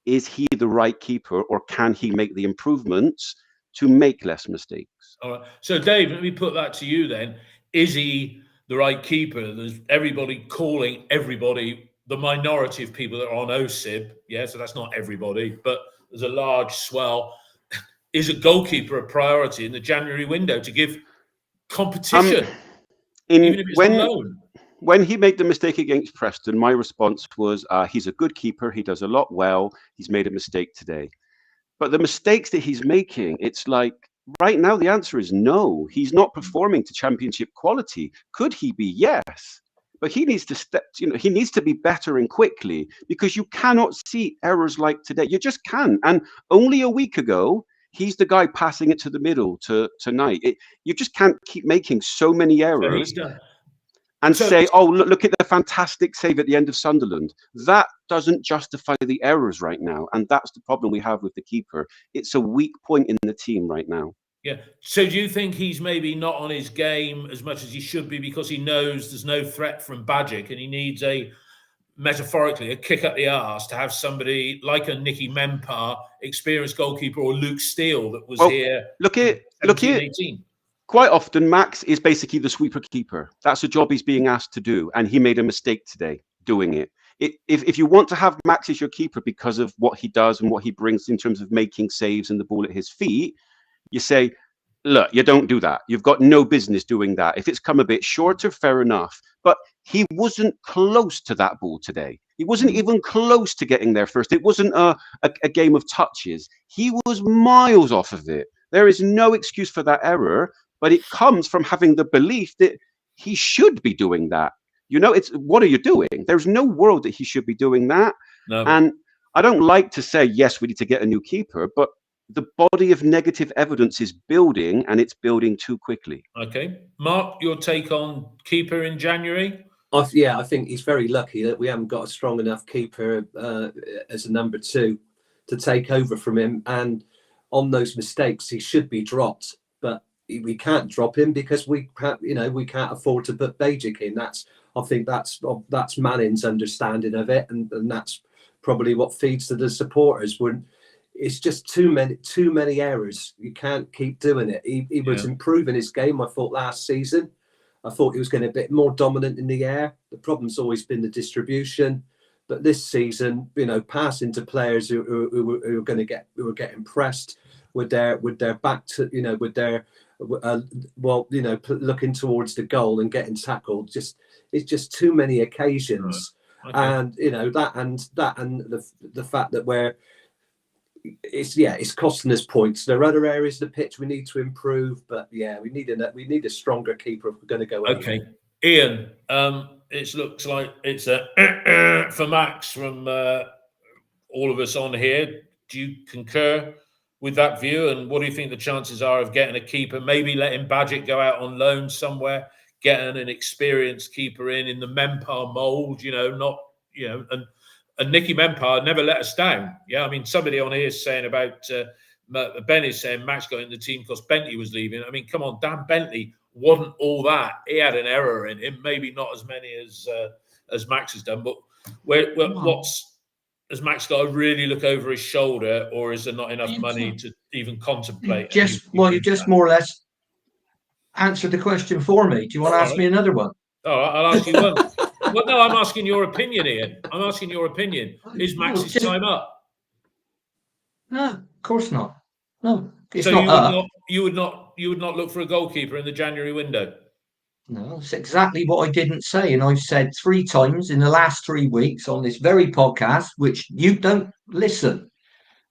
is he the right keeper or can he make the improvements to make less mistakes? All right. So, Dave, let me put that to you then. Is he the right keeper? There's everybody calling everybody, the minority of people that are on OSIB. Yeah, so that's not everybody, but there's a large swell. Is a goalkeeper a priority in the January window to give competition? Even if it's alone? When he made the mistake against Preston, my response was, he's a good keeper. He does a lot well. He's made a mistake today. But the mistakes that he's making, it's like right now the answer is no. He's not performing to championship quality. Could he be? Yes. But he needs to he needs to be better and quickly, because you cannot see errors like today. You just can't. And only a week ago, he's the guy passing it to the middle tonight. You just can't keep making so many errors and say, oh, look at the fantastic save at the end of Sunderland. That doesn't justify the errors right now. And that's the problem we have with the keeper. It's a weak point in the team right now. Yeah. So do you think he's maybe not on his game as much as he should be, because he knows there's no threat from Bajic, and he needs metaphorically, a kick up the arse to have somebody like a Nicky Mempar, experienced goalkeeper, or Luke Steele that was here. Look here. Quite often, Max is basically the sweeper keeper. That's a job he's being asked to do, and he made a mistake today doing it. If you want to have Max as your keeper because of what he does and what he brings in terms of making saves and the ball at his feet, you say, look, you don't do that. You've got no business doing that. If it's come a bit shorter, fair enough. But he wasn't close to that ball today. He wasn't even close to getting there first. It wasn't a game of touches. He was miles off of it. There is no excuse for that error, but it comes from having the belief that he should be doing that. It's what are you doing? There's no world that he should be doing that. No. And I don't like to say, yes, we need to get a new keeper, but the body of negative evidence is building, and it's building too quickly. Okay. Mark, your take on keeper in January? I think he's very lucky that we haven't got a strong enough keeper as a number 2 to take over from him. And on those mistakes, he should be dropped. But we can't drop him because we can't afford to put Bajic in. I think that's Manning's understanding of it, and that's probably what feeds to the supporters. It's just too many errors. You can't keep doing it. He was improving his game, I thought, last season. I thought he was getting a bit more dominant in the air. The problem's always been the distribution. But this season, passing to players who are going to get impressed with their back to, with their looking towards the goal and getting tackled. It's just too many occasions. Right. Okay. And the fact that it's costing us points. There are other areas of the pitch we need to improve, but we need a stronger keeper if we're going to go. Okay, Ian, it looks like it's a for Max from all of us on here. Do you concur with that view? And what do you think the chances are of getting a keeper? Maybe letting Bajic go out on loan somewhere, getting an experienced keeper in the Mempar mould. And Nicky Mempar never let us down. Yeah, I mean, somebody on here is saying about Ben is saying Max got in the team because Bentley was leaving. I mean, come on, Dan Bentley wasn't all that. He had an error in him, maybe not as many as Max has done. But has Max got to really look over his shoulder, or is there not enough money to even contemplate? You just more or less answered the question for me. Do you want to ask me another one? All right, I'll ask you one. Well, no, I'm asking your opinion, Ian. I'm asking your opinion. Is Max's time up? No, of course not. No, it's so not you would not look for a goalkeeper in the January window? No, it's exactly what I didn't say. And I've said 3 times in the last 3 weeks on this very podcast, which you don't listen.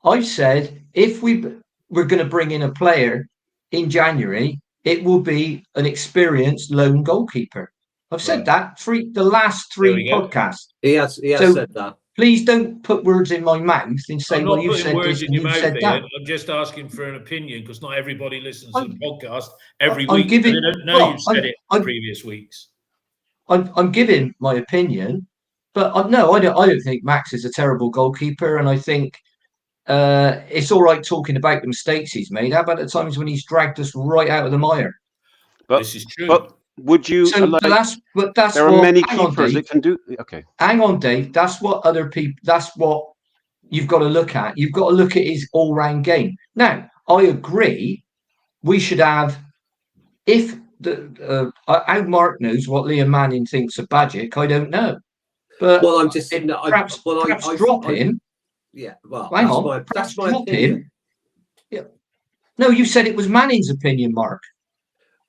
I've said if we're going to bring in a player in January, it will be an experienced lone goalkeeper. I've said that the last 3 podcasts. He has said that. Please don't put words in my mouth and say, well, you said words this in and your you mouth, said that. I'm just asking for an opinion, because not everybody listens to the podcast every week. They don't know you've said it in previous weeks. I'm giving my opinion, but I don't think Max is a terrible goalkeeper, and I think it's all right talking about the mistakes he's made. How about the times when he's dragged us right out of the mire? This is true. But would you? So that's there are many keepers that can do. Okay. Hang on, Dave. That's what other people. That's what you've got to look at. You've got to look at his all-round game. Now, I agree. We should have. If how Mark knows what Liam Manning thinks of Bajic, I don't know. But I'm just perhaps drop him. Yeah. Well, hang on. That's my drop opinion. him. Yeah. No, you said it was Manning's opinion, Mark.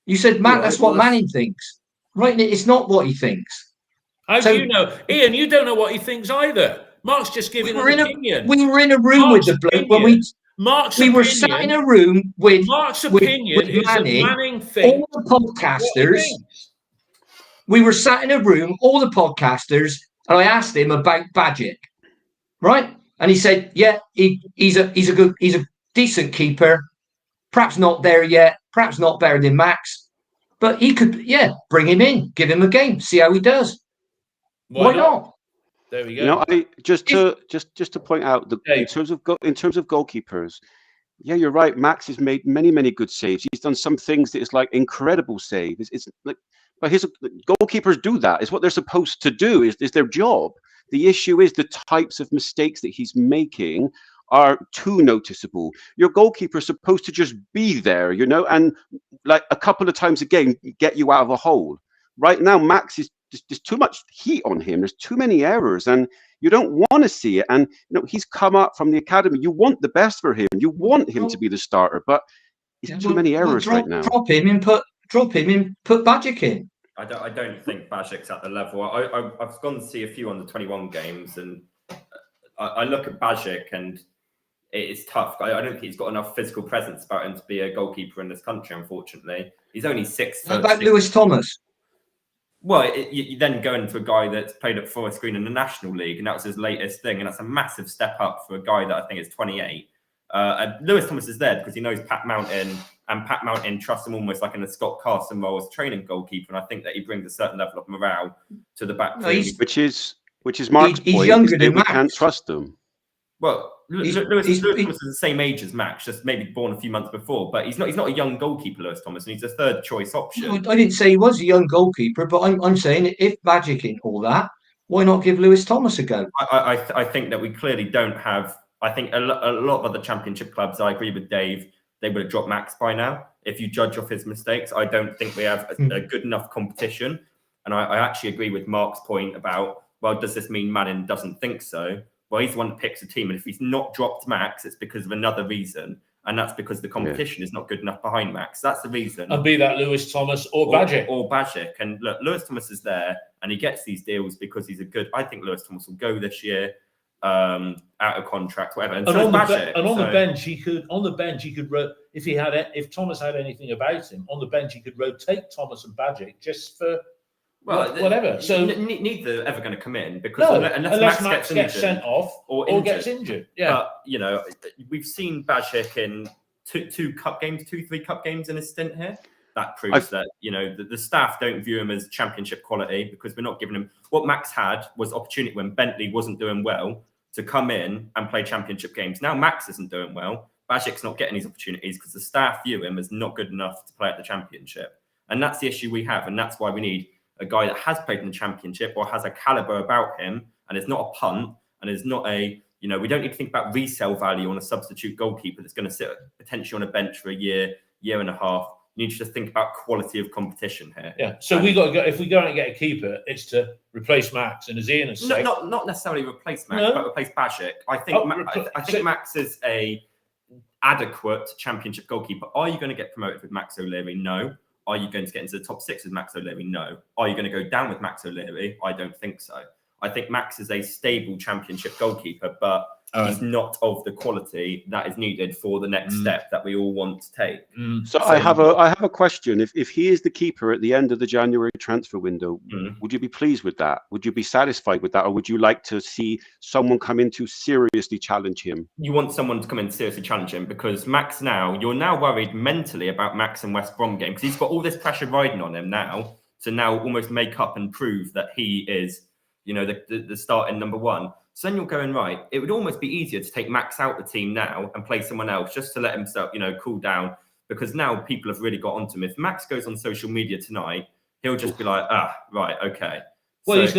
You said, that's what Manning thinks. Right? It's not what he thinks. How do you know? Ian, you don't know what he thinks either. Mark's just giving an opinion. We were in a room with the bloke when we... Mark's We opinion, were sat in a room with Mark's opinion with is that Manning, Manning all thinks the what he podcasters. thinks. We were sat in a room, all the podcasters, and I asked him about Bajic, right? And he said, "Yeah, he's a decent keeper. Perhaps not there yet. Perhaps not better than Max, but he could, bring him in, give him a game, see how he does. Why not? There we go. You know, I just to point out that Dave. in terms of goalkeepers, yeah, you're right. Max has made many good saves. He's done some things that is like incredible save. It's like, but his goalkeepers do that. It's what they're supposed to do. Is their job. The issue is the types of mistakes that he's making are too noticeable. Your goalkeeper's supposed to just be there, you know, and like a couple of times a game get you out of a hole. Right now, Max is there's too much heat on him. There's too many errors, and you don't want to see it. And you know, he's come up from the academy. You want the best for him. You want him to be the starter, but it's too many errors right now. Drop him and put Bajic in. I don't think Bajic's at the level. I've gone to see a few under-21 games, and I look at Bajic, and it's tough. I don't think he's got enough physical presence about him to be a goalkeeper in this country, unfortunately. He's only 6 foot. What about Lewis Thomas? Well, you then go into a guy that's played at Forest Green in the National League, and that was his latest thing, and that's a massive step up for a guy that I think is 28. And Lewis Thomas is there because he knows Pat Mountain, and Pat Mountain trusts him almost like in a Scott Carson role as training goalkeeper, and I think that he brings a certain level of morale to the back three. Which is Mark's he's point. Younger than we Max. Can't trust them. Well, Lewis Thomas is the same age as Max, just maybe born a few months before. But he's not a young goalkeeper, Lewis Thomas, and he's a third choice option. No, I didn't say he was a young goalkeeper, but I'm saying if Bajic in all that, why not give Lewis Thomas a go? I think that we clearly don't have. I think a lot of other Championship clubs. I agree with Dave. They would have dropped Max by now. If you judge off his mistakes, I don't think we have a good enough competition. And I actually agree with Mark's point about, well, does this mean Manning doesn't think so? Well, he's the one that picks a team. And if he's not dropped Max, it's because of another reason. And that's because the competition is not good enough behind Max. That's the reason. And be that Lewis Thomas or Bajic. Or Bajic. And look, Lewis Thomas is there and he gets these deals because he's a good... I think Lewis Thomas will go this year, out of contract, whatever. And so on Bajic. The bench, he could... On the bench, he could... If Thomas had anything about him, on the bench, he could rotate Thomas and Bajic just for... Well, whatever. So neither ever going to come in because unless Max gets sent off or gets injured. Yeah. But you know, we've seen Bajic in two, 3 cup games in his stint here. That proves that you know the staff don't view him as championship quality because we're not giving him what Max had was opportunity when Bentley wasn't doing well to come in and play championship games. Now Max isn't doing well. Bajic's not getting these opportunities because the staff view him as not good enough to play at the championship, and that's the issue we have, and that's why we need a guy that has played in the championship or has a caliber about him and is not a punt and is not a, you know, we don't need to think about resale value on a substitute goalkeeper that's going to sit potentially on a bench for a year and a half. You need to just think about quality of competition here. Yeah. So we got to go, if we go out and get a keeper, it's to replace Max. And as Ian has said, not necessarily replace Max, but replace Bajic. I think Max is a adequate championship goalkeeper. Are you going to get promoted with Max O'Leary? No. Are you going to get into the top 6 with Max O'Leary? No. Are you going to go down with Max O'Leary? I don't think so. I think Max is a stable championship goalkeeper, but he's not of the quality that is needed for the next step that we all want to take. So I have a question. If he is the keeper at the end of the January transfer window, would you be pleased with that? Would you be satisfied with that? Or would you like to see someone come in to seriously challenge him? You want someone to come in and seriously challenge him because Max you're now worried mentally about Max and West Brom game because he's got all this pressure riding on him now to now almost make up and prove that he is, you know, the starting number 1. So then you're going, right, it would almost be easier to take Max out the team now and play someone else just to let himself, you know, cool down because now people have really got onto him. If Max goes on social media tonight, he'll just be like, right, okay. Well, so, he's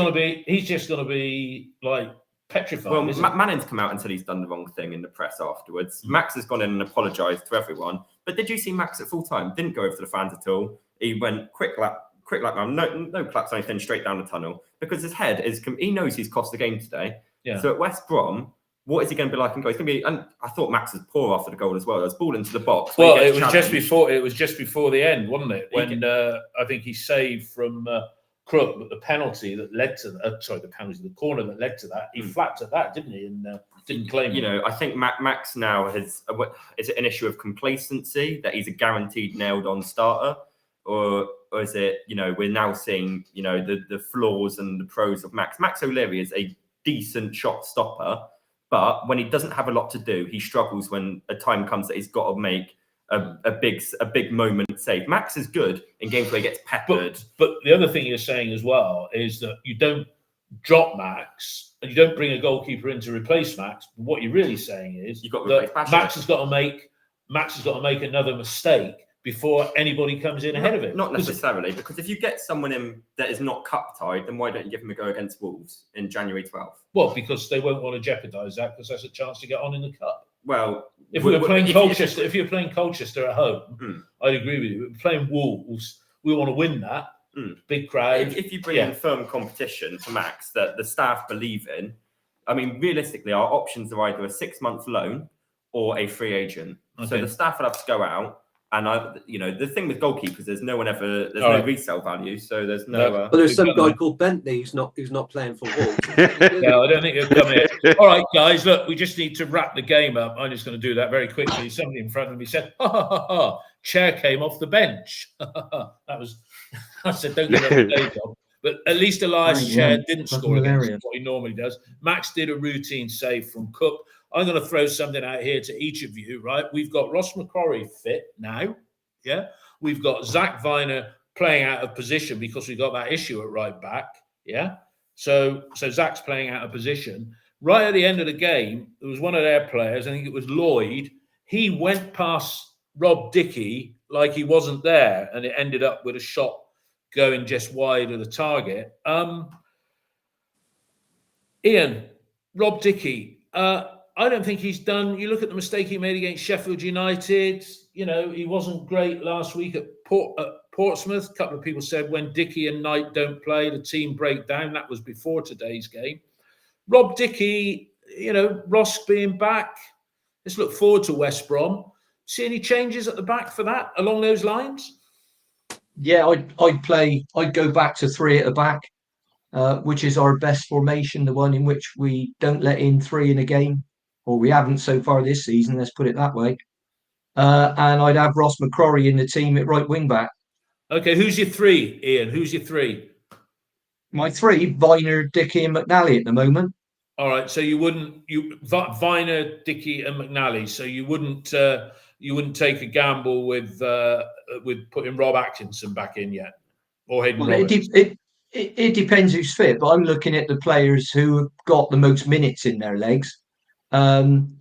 just going to be like petrified. Well, Manning's come out and said he's done the wrong thing in the press afterwards. Max has gone in and apologised to everyone. But did you see Max at full time? Didn't go over to the fans at all. He went quick lap, no claps or anything, straight down the tunnel because his head is, he knows he's cost the game today. Yeah. So at West Brom, what is he going to be like? And he's going to be. And I thought Max was poor after the goal as well. There was ball into the box. Well, it was just before the end, wasn't it? When I think he saved from Crook, but the penalty that led to the corner that led to that, he flapped at that, didn't he? And didn't claim it. I think Max now is it an issue of complacency that he's a guaranteed nailed-on starter, or is it, we're now seeing, the flaws and the pros of Max. Max O'Leary is a decent shot stopper, but when he doesn't have a lot to do, he struggles when a time comes that he's got to make a big moment save. Max is good in games where he gets peppered. But the other thing you're saying as well is that you don't drop Max and you don't bring a goalkeeper in to replace Max. What you're really saying is You've got to that replace Max has got to make another mistake before anybody comes in ahead of it. Not necessarily, because if you get someone in that is not cup tied, then why don't you give him a go against Wolves in January 12th? Well, because they won't want to jeopardise that, because that's a chance to get on in the cup. Well, if we were playing Colchester, if you're playing Colchester at home, I'd agree with you. We're playing Wolves, we want to win that. Big crowd. If you bring in firm competition to Max that the staff believe in, I mean, realistically, our options are either a 6-month loan or a free agent. Okay. So the staff will have to go out. And the thing with goalkeepers is no resale value, so there's no. But there's some guy called Bentley who's not playing for Wolves. No, I don't think he'll come here. All right, guys, look, we just need to wrap the game up. I'm just going to do that very quickly. Somebody in front of me said, "Ha ha ha ha!" Chair came off the bench. That was. I said, "Don't give up the day job." But at least Elias' chair didn't score against what he normally does. Max did a routine save from Cook. I'm going to throw something out here to each of you, right? We've got Ross McCrory fit now, yeah? We've got Zach Viner playing out of position because we've got that issue at right back, yeah? So Zach's playing out of position. Right at the end of the game, there was one of their players, I think it was Lloyd, he went past Rob Dickey like he wasn't there, and it ended up with a shot going just wide of the target. Ian, Rob Dickey, I don't think he's done. You look at the mistake he made against Sheffield United. He wasn't great last week at Portsmouth. A couple of people said when Dickey and Knight don't play, the team break down. That was before today's game. Rob Dickey, Ross being back. Let's look forward to West Brom. See any changes at the back for that along those lines? Yeah, I'd go back to 3 at the back, which is our best formation, the one in which we don't let in 3 in a game. Or we haven't so far this season, let's put it that way. And I'd have Ross McCrory in the team at right wing back. Okay, who's your 3, Ian? Who's your 3? My 3, Viner, Dickey and McNally at the moment. All right, so Viner, Dickey and McNally, so you wouldn't take a gamble with putting Rob Atkinson back in yet? Or Hayden Roberts? It depends who's fit, but I'm looking at the players who have got the most minutes in their legs. And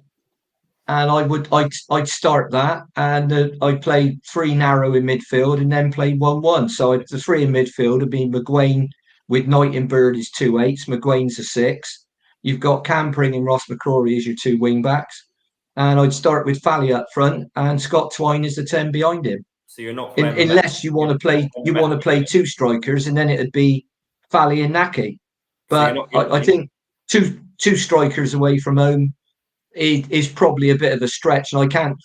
I'd start that, and I'd play 3 narrow in midfield, and then play 1-1. So the 3 in midfield would be McGuane with Knight and Bird as 2/8. McGuane's a 6. You've got Campring and Ross McCrory as your 2 wing backs, and I'd start with Fally up front and Scott Twine as the 10 behind him. So you're not unless you want to play 2 strikers, and then it'd be Fally and Naki. But I think two strikers away from home is probably a bit of a stretch, and I can't,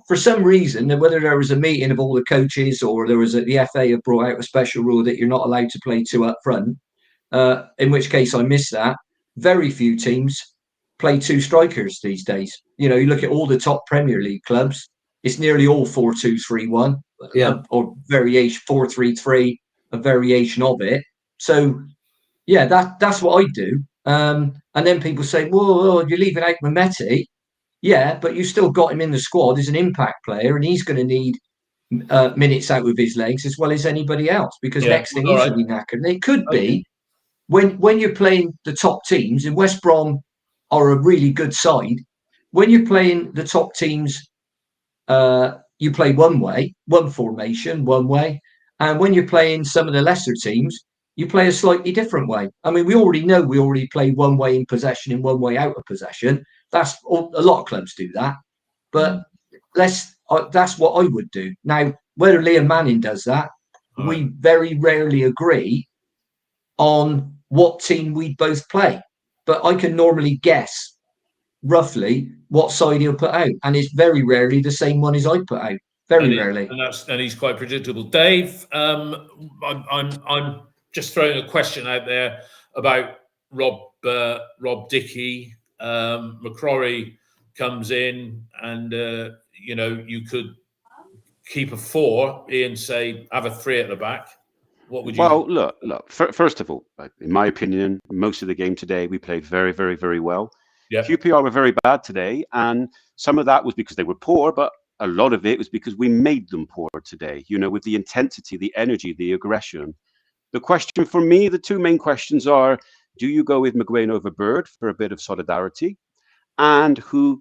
for some reason, whether there was a meeting of all the coaches or there was the FA have brought out a special rule that you're not allowed to play 2 up front, in which case I missed that. Very few teams play 2 strikers these days. You look at all the top Premier League clubs, it's nearly all 4-2-3-1, or variation 4-3-3, a variation of it. So yeah, that's what I do. And then people say, well, you're leaving out Mehmeti. Yeah, but you still got him in the squad as an impact player, and he's going to need minutes out with his legs as well as anybody else, because next thing he's going to be knackered. And it could be when you're playing the top teams, and West Brom are a really good side, when you're playing the top teams, you play one way, one formation, one way. And when you're playing some of the lesser teams, you play a slightly different way. I mean, we already play one way in possession and one way out of possession. That's a lot of clubs do that. But that's what I would do. Now, whether Liam Manning does that, we very rarely agree on what team we both play. But I can normally guess roughly what side he'll put out. And it's very rarely the same one as I put out. Very rarely. And he's quite predictable. Dave, I'm just throwing a question out there about Rob Dickey. McCrory comes in, and you could keep a 4, Ian, say have a 3 at the back. What would you? Well, look. First of all, in my opinion, most of the game today we played very, very, very well. Yeah. QPR were very bad today, and some of that was because they were poor, but a lot of it was because we made them poor today. With the intensity, the energy, the aggression. The question for me, the 2 main questions are: do you go with McGuane over Bird for a bit of solidarity, and who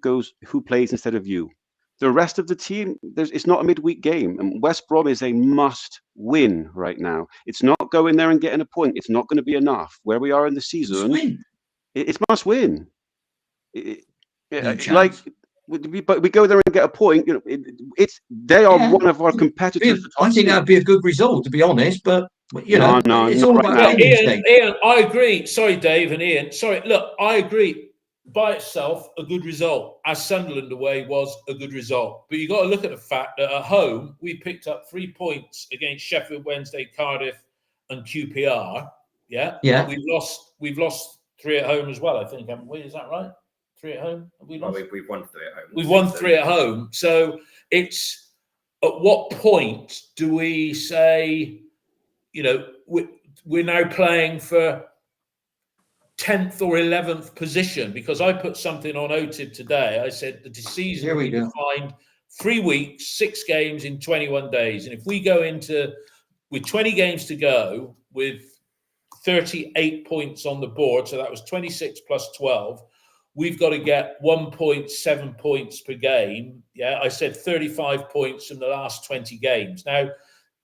plays instead of you? The rest of the team, it's not a midweek game, and West Brom is a must-win right now. It's not going there and getting a point. It's not going to be enough. Where we are in the season, it's must-win. But we go there and get a point. They are one of our competitors. I think that'd be a good result, to be honest. But no, it's all about Ian, I agree. Sorry, Dave and Ian. Sorry, look, I agree. By itself, a good result. As Sunderland away was a good result. But you got to look at the fact that at home, we picked up 3 points against Sheffield Wednesday, Cardiff and QPR. Yeah? Yeah. We've lost 3 at home as well, I think, haven't we? Is that right? 3 at home? Have we lost? Well, we've won 3 at home. We've won 3 at home. So it's, at what point do we say, we're now playing for 10th or 11th position? Because I put something on OTIB today. I said the season will be defined 3 weeks, 6 games in 21 days. And if we go with 20 games to go, with 38 points on the board, so that was 26 plus 12, we've got to get 1.7 points per game. Yeah, I said 35 points from the last 20 games. Now,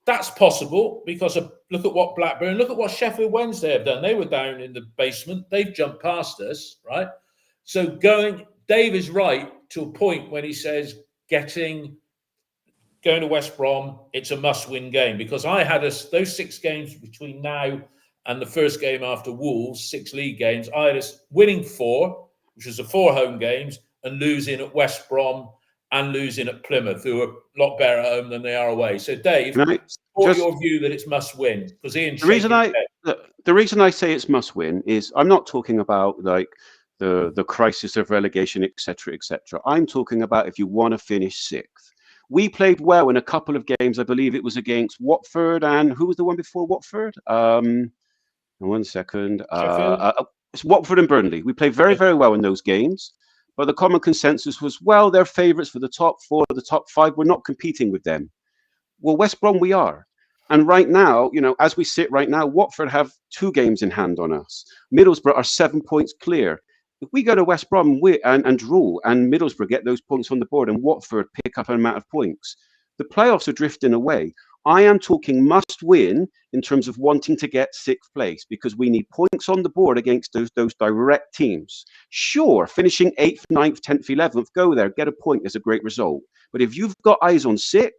that's possible because look at what Blackburn, look at what Sheffield Wednesday have done. They were down in the basement. They've jumped past us, right? So Dave is right to a point when he says going to West Brom, it's a must-win game, because I had those 6 games between now and the first game after Wolves, 6 league games. I had us winning 4, which was the 4 home games, and losing at West Brom and losing at Plymouth, who are a lot better at home than they are away. So, Dave, support your view that it's must-win, because Ian. The reason I say it's must-win is I'm not talking about like the crisis of relegation, etc., etc. I'm talking about if you want to finish 6th. We played well in a couple of games. I believe it was against Watford, and who was the one before Watford? 1 second. It's Watford and Burnley. We played very, very well in those games. But the common consensus was, well, they're favourites for the top 4, the top 5. We're not competing with them. Well, West Brom, we are. And right now, as we sit right now, Watford have 2 games in hand on us. Middlesbrough are 7 points clear. If we go to West Brom and draw, and Middlesbrough get those points on the board, and Watford pick up an amount of points, the playoffs are drifting away. I am talking must win in terms of wanting to get 6th place, because we need points on the board against those direct teams. Sure, finishing 8th, 9th, 10th, 11th, go there, get a point is a great result. But if you've got eyes on 6th,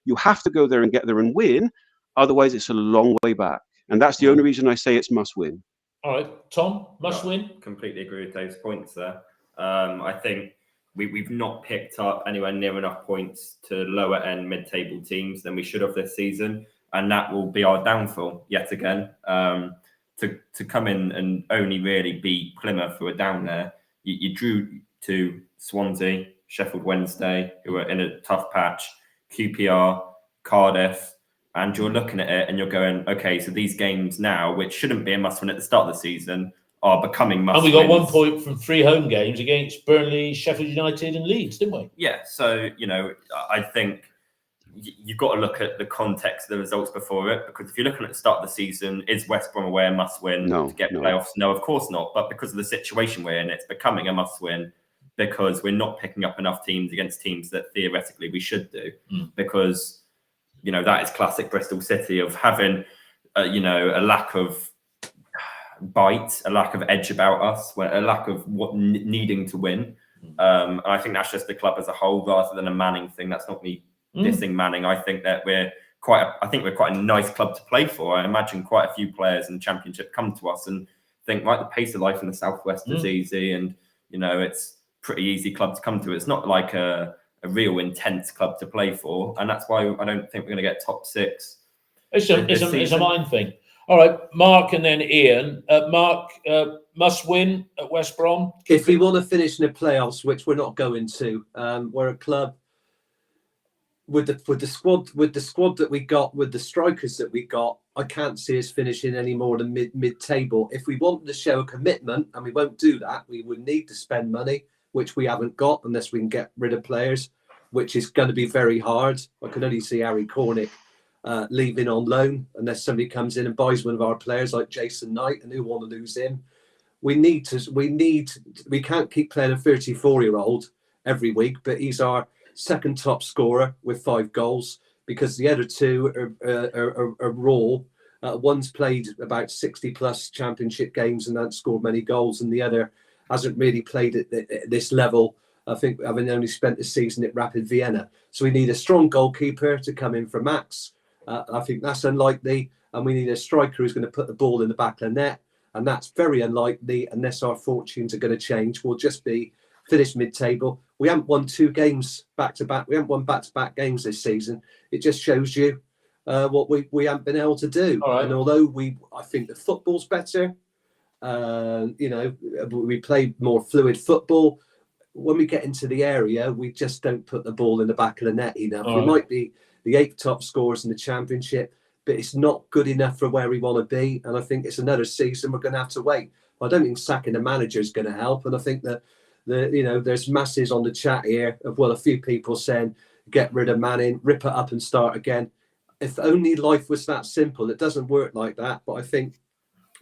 you have to go there and get there and win. Otherwise, it's a long way back. And that's the only reason I say it's must win. All right, Tom, must win? Completely agree with Dave's points there. I think we've not picked up anywhere near enough points to lower end mid-table teams than we should have this season, and that will be our downfall yet again. To come in and only really beat Plymouth, who are down there, you drew to Swansea, Sheffield Wednesday, who are in a tough patch, QPR, Cardiff, and you're looking at it and you're going, okay, so these games now, which shouldn't be a must-win at the start of the season, are becoming must-wins. And we got 1 point from 3 home games against Burnley, Sheffield United and Leeds, didn't we? Yeah, so, I think you've got to look at the context of the results before it, because if you're looking at the start of the season, is West Brom away a must-win to get playoffs? No, of course not. But because of the situation we're in, it's becoming a must-win, because we're not picking up enough teams against teams that theoretically we should do. Because, that is classic Bristol City of having, a lack of bite, a lack of edge about us, a lack of needing to win. And I think that's just the club as a whole, rather than a Manning thing. That's not me dissing Manning. I think that we're quite a nice club to play for. I imagine quite a few players in the Championship come to us and think, like, the pace of life in the Southwest is easy, and it's a pretty easy club to come to. It's not like a real intense club to play for, and that's why I don't think we're going to get top 6. It's a mind thing. All right, Mark and then Ian. Mark, must win at West Brom. If we want to finish in the playoffs, which we're not going to, we're a club with the squad that we got, with the strikers that we got. I can't see us finishing any more than mid-table. If we want to show a commitment, and we won't do that, we would need to spend money, which we haven't got unless we can get rid of players, which is going to be very hard. I can only see Harry Cornick leaving on loan unless somebody comes in and buys one of our players like Jason Knight, and who want to lose him. We can't keep playing a 34-year-old every week, but he's our second top scorer with 5 goals, because the other two are raw. One's played about 60 plus championship games and hasn't scored many goals, and the other hasn't really played at this level. I think having only spent the season at Rapid Vienna. So we need a strong goalkeeper to come in for Max. I think that's unlikely, and we need a striker who's going to put the ball in the back of the net, and that's very unlikely unless our fortunes are going to change. We'll just be finished mid-table. We haven't won 2 games back-to-back. We haven't won back-to-back games this season. It just shows you what we haven't been able to do. Right. And although I think the football's better, we play more fluid football. When we get into the area, we just don't put the ball in the back of the net enough. We might be the 8th top scorers in the championship, but it's not good enough for where we want to be. And I think it's another season we're going to have to wait. I don't think sacking the manager is going to help. And I think that there's masses on the chat here of, well, a few people saying get rid of Manning, rip it up and start again. If only life was that simple. It doesn't work like that. But I think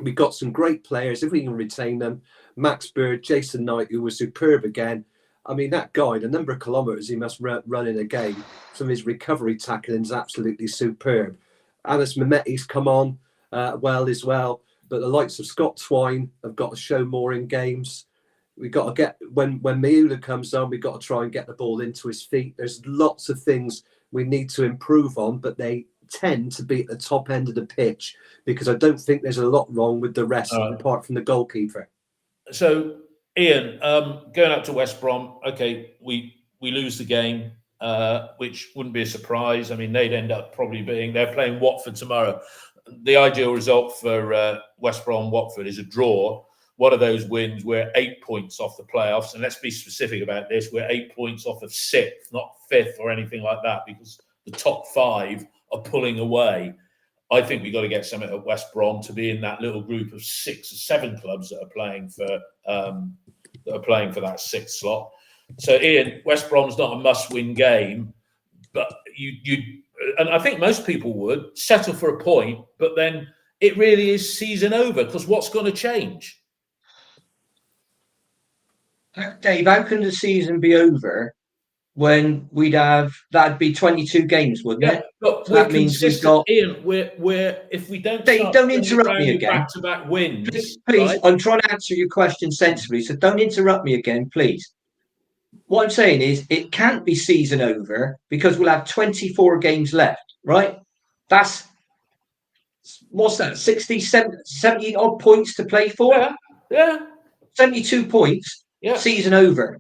we've got some great players if we can retain them. Max Bird, Jason Knight, who was superb again. I mean, that guy, the number of kilometres he must run in a game, some of his recovery tackling is absolutely superb. Anis Mehmeti's come on well as well. But the likes of Scott Twine have got to show more in games. We've got to get, when Miula comes on, we've got to try and get the ball into his feet. There's lots of things we need to improve on, but they tend to be at the top end of the pitch, because I don't think there's a lot wrong with the rest apart from the goalkeeper. So, Ian, going up to West Brom, okay, we lose the game, which wouldn't be a surprise. I mean, they'd end up probably they're playing Watford tomorrow. The ideal result for West Brom Watford is a draw. One of those wins, we're 8 points off the playoffs. And let's be specific about this. We're 8 points off of 6th, not 5th or anything like that, because the top 5 are pulling away. I think we've got to get something at West Brom to be in that little group of 6 or 7 clubs that are playing for that 6th slot. So, Ian, West Brom's not a must-win game, but and I think most people would settle for a point, but then it really is season over, because what's going to change? Dave, how can the season be over when that'd be 22 games, wouldn't it? But so that means we've got. Ian, we're if we don't. Dave, don't interrupt me again. Back-to-back wins. Please, right? I'm trying to answer your question sensibly, so don't interrupt me again, please. What I'm saying is, it can't be season over because we'll have 24 games left, right? That's what's that? 60, 70 odd points to play for. Yeah. 72 points. Yeah. Season over.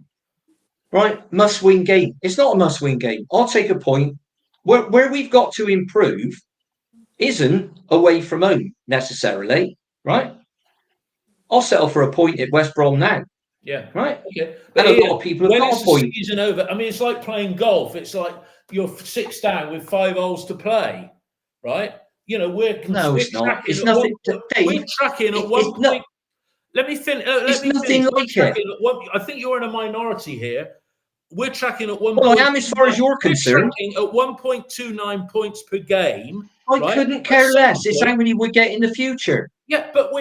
Right? Must-win game. It's not a must-win game. I'll take a point. Where we've got to improve isn't away from home necessarily, right? I'll settle for a point at West Brom now. Yeah. Right? Okay. But and a lot of people have got a point. Season over. I mean, it's like playing golf. It's like you're 6 down with 5 holes to play, right? No, it's not. It's nothing. We're tracking at one point. Let me finish. It's nothing like it. I think you're in a minority here. We're tracking at one. Well, I am as far as you're concerned. At 1.29 points per game. I couldn't care less. It's how many we get in the future. Yeah, but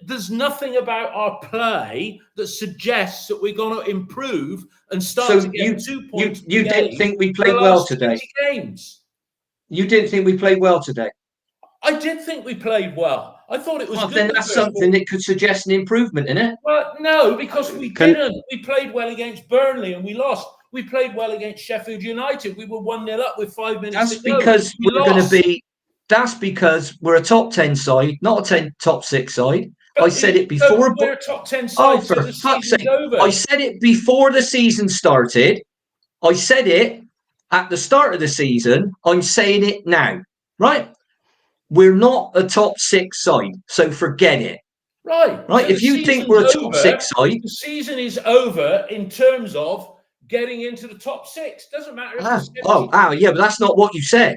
there's nothing about our play that suggests that we're going to improve and start to get 2 points. You didn't think we played well today. Games. You didn't think we played well today. I did think we played well. I thought it was good. Then that's something that could suggest an improvement, isn't it? Well, no, because we didn't. We played well against Burnley and we lost. We played well against Sheffield United. We were 1-0 up with 5 minutes to go. That's because we're a top 10 side, not a top 6 side. But I said it before. We're a top 10 side. For fuck's sake! I said it before the season started. I said it at the start of the season. I'm saying it now. Right? we're not a top 6 side, so forget it. Right. Right? So If you think we're a top 6 side, the season is over in terms of getting into the top 6. Doesn't matter if it's yeah, but that's not what you said.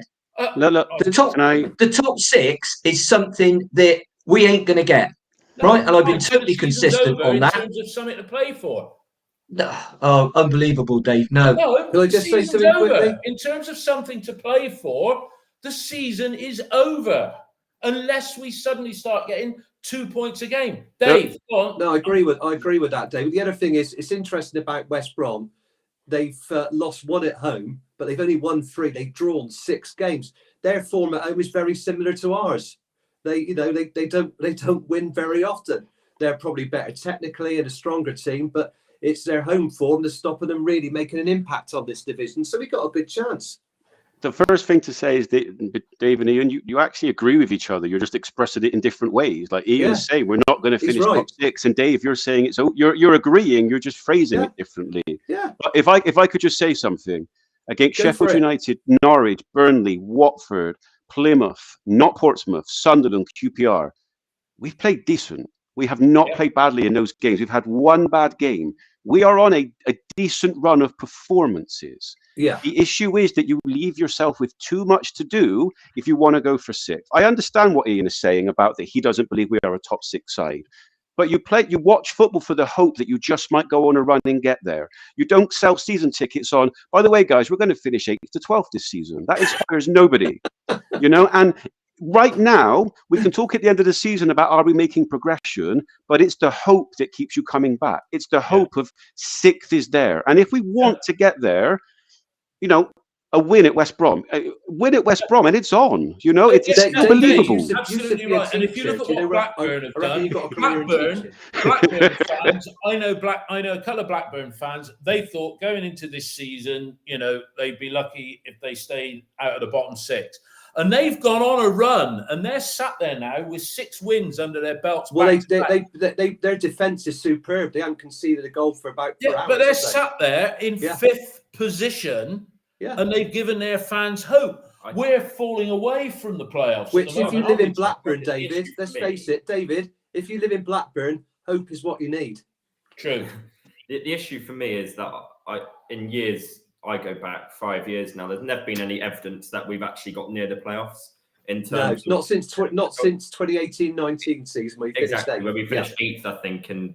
Look, The top 6 is something that we ain't going to get. No, right? And I've been so totally the season's consistent over on in that. terms of something to play for. Oh, unbelievable, Dave. No. Can I just say something quickly? In terms of something to play for, the season is over unless we suddenly start getting 2 points a game. Dave, go on. No, I agree with that, David. The other thing is, it's interesting about West Brom. They've lost 1 at home, but they've only won 3. They've drawn 6 games. Their form at home is very similar to ours. They don't win very often. They're probably better technically and a stronger team, but it's their home form that's stopping them really making an impact on this division. So we've got a good chance. The first thing to say is that Dave and Ian, you actually agree with each other. You're just expressing it in different ways. Like Ian's saying, we're not going to finish top 6, and Dave, you're saying it's. You're agreeing. You're just phrasing it differently. Yeah. But if I could just say something against Sheffield United, Norwich, Burnley, Watford, Plymouth, not Portsmouth, Sunderland, QPR, we've played decent. We have not played badly in those games. We've had 1 bad game. We are on a decent run of performances. Yeah. The issue is that you leave yourself with too much to do if you want to go for 6th. I understand what Ian is saying about that he doesn't believe we are a top 6 side. But you watch football for the hope that you just might go on a run and get there. You don't sell season tickets on, by the way, guys, we're going to finish 8th to 12th this season. That inspires nobody, and right now, we can talk at the end of the season about are we making progression, but it's the hope that keeps you coming back. It's the hope of 6th is there. And if we want to get there, a win at West Brom, and it's on. It's unbelievable. Absolutely right. And if you look at what Blackburn have done, Blackburn fans, I know a couple of Blackburn fans, they thought going into this season, they'd be lucky if they stayed out of the bottom 6. And they've gone on a run, and they're sat there now with 6 wins under their belts. Well, their defence is superb. They haven't conceded a goal for about 4 hours. But they're sat there in 5th position, and they've given their fans hope. We're falling away from the playoffs. Which, if you live in Blackburn, David, let's face it, David, if you live in Blackburn, hope is what you need. True. The issue for me is that I go back 5 years now. There's never been any evidence that we've actually got near the playoffs. Not since 2018-19 season where we finished 8th. Where we finished 8th, I think, and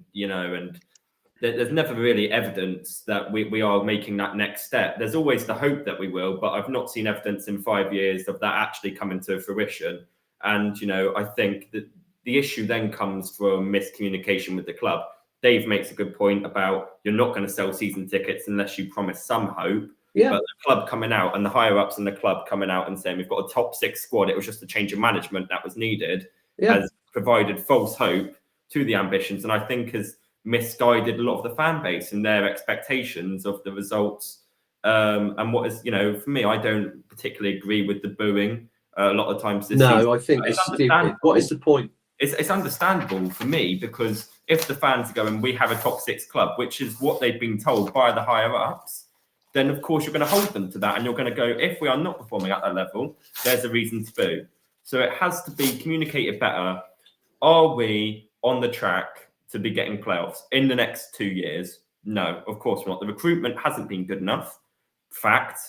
there's never really evidence that we are making that next step. There's always the hope that we will, but I've not seen evidence in 5 years of that actually coming to fruition. And I think that the issue then comes from miscommunication with the club. Dave makes a good point about you're not going to sell season tickets unless you promise some hope. Yeah. But the club coming out and the higher ups in the club coming out and saying we've got a top 6 squad, it was just a change of management that was needed, has provided false hope to the ambitions, and I think has misguided a lot of the fan base and their expectations of the results. And what is, for me, I don't particularly agree with the booing a lot of times this season. I think it's stupid. What is the point? It's understandable for me, because if the fans are going, we have a top 6 club, which is what they've been told by the higher ups, then of course you're going to hold them to that, and you're going to go, if we are not performing at that level, there's a reason to boo. So it has to be communicated better. Are we on the track to be getting playoffs in the next 2 years? No, of course we're not. The recruitment hasn't been good enough. Fact.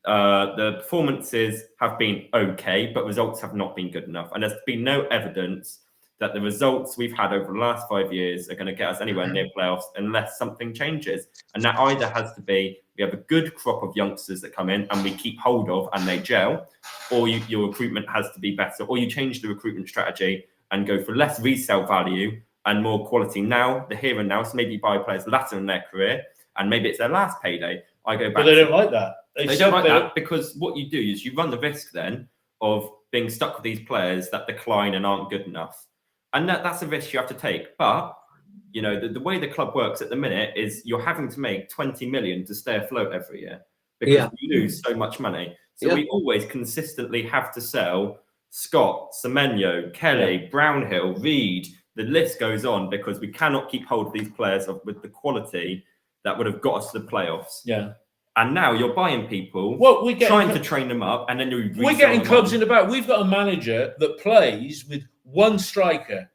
The performances have been okay, but results have not been good enough. And there's been no evidence that the results we've had over the last 5 years are going to get us anywhere near playoffs unless something changes. And that either has to be we have a good crop of youngsters that come in and we keep hold of and they gel, or your recruitment has to be better, or you change the recruitment strategy and go for less resale value and more quality now, the here and now. So maybe buy players later in their career and maybe it's their last payday. I go back. But they don't like that. They don't like that because what you do is you run the risk then of being stuck with these players that decline and aren't good enough. And that's a risk you have to take. But, the way the club works at the minute is you're having to make 20 million to stay afloat every year because we lose so much money. So we always consistently have to sell Scott, Semenyo, Kelly, Brownhill, Reed. The list goes on because we cannot keep hold of these players with the quality that would have got us to the playoffs. Yeah. And now you're buying people, trying to train them up, and then we're getting clubs in the back. We've got a manager that plays with one striker,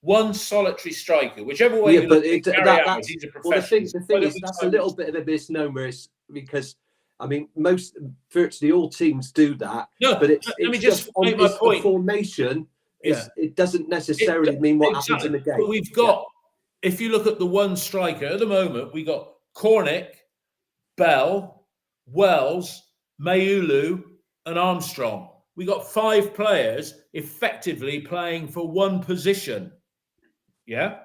one solitary striker, whichever way. Yeah, but he's a professional. Well, the thing is, that's a little bit of a misnomer, because I mean, virtually all teams do that. No, but it's let me just make my point. The formation it doesn't necessarily mean what happens in the game. But we've got, if you look at the one striker at the moment, we got Cornick, Bell, Wells, Mayulu, and Armstrong. We got 5 players effectively playing for one position. Yeah.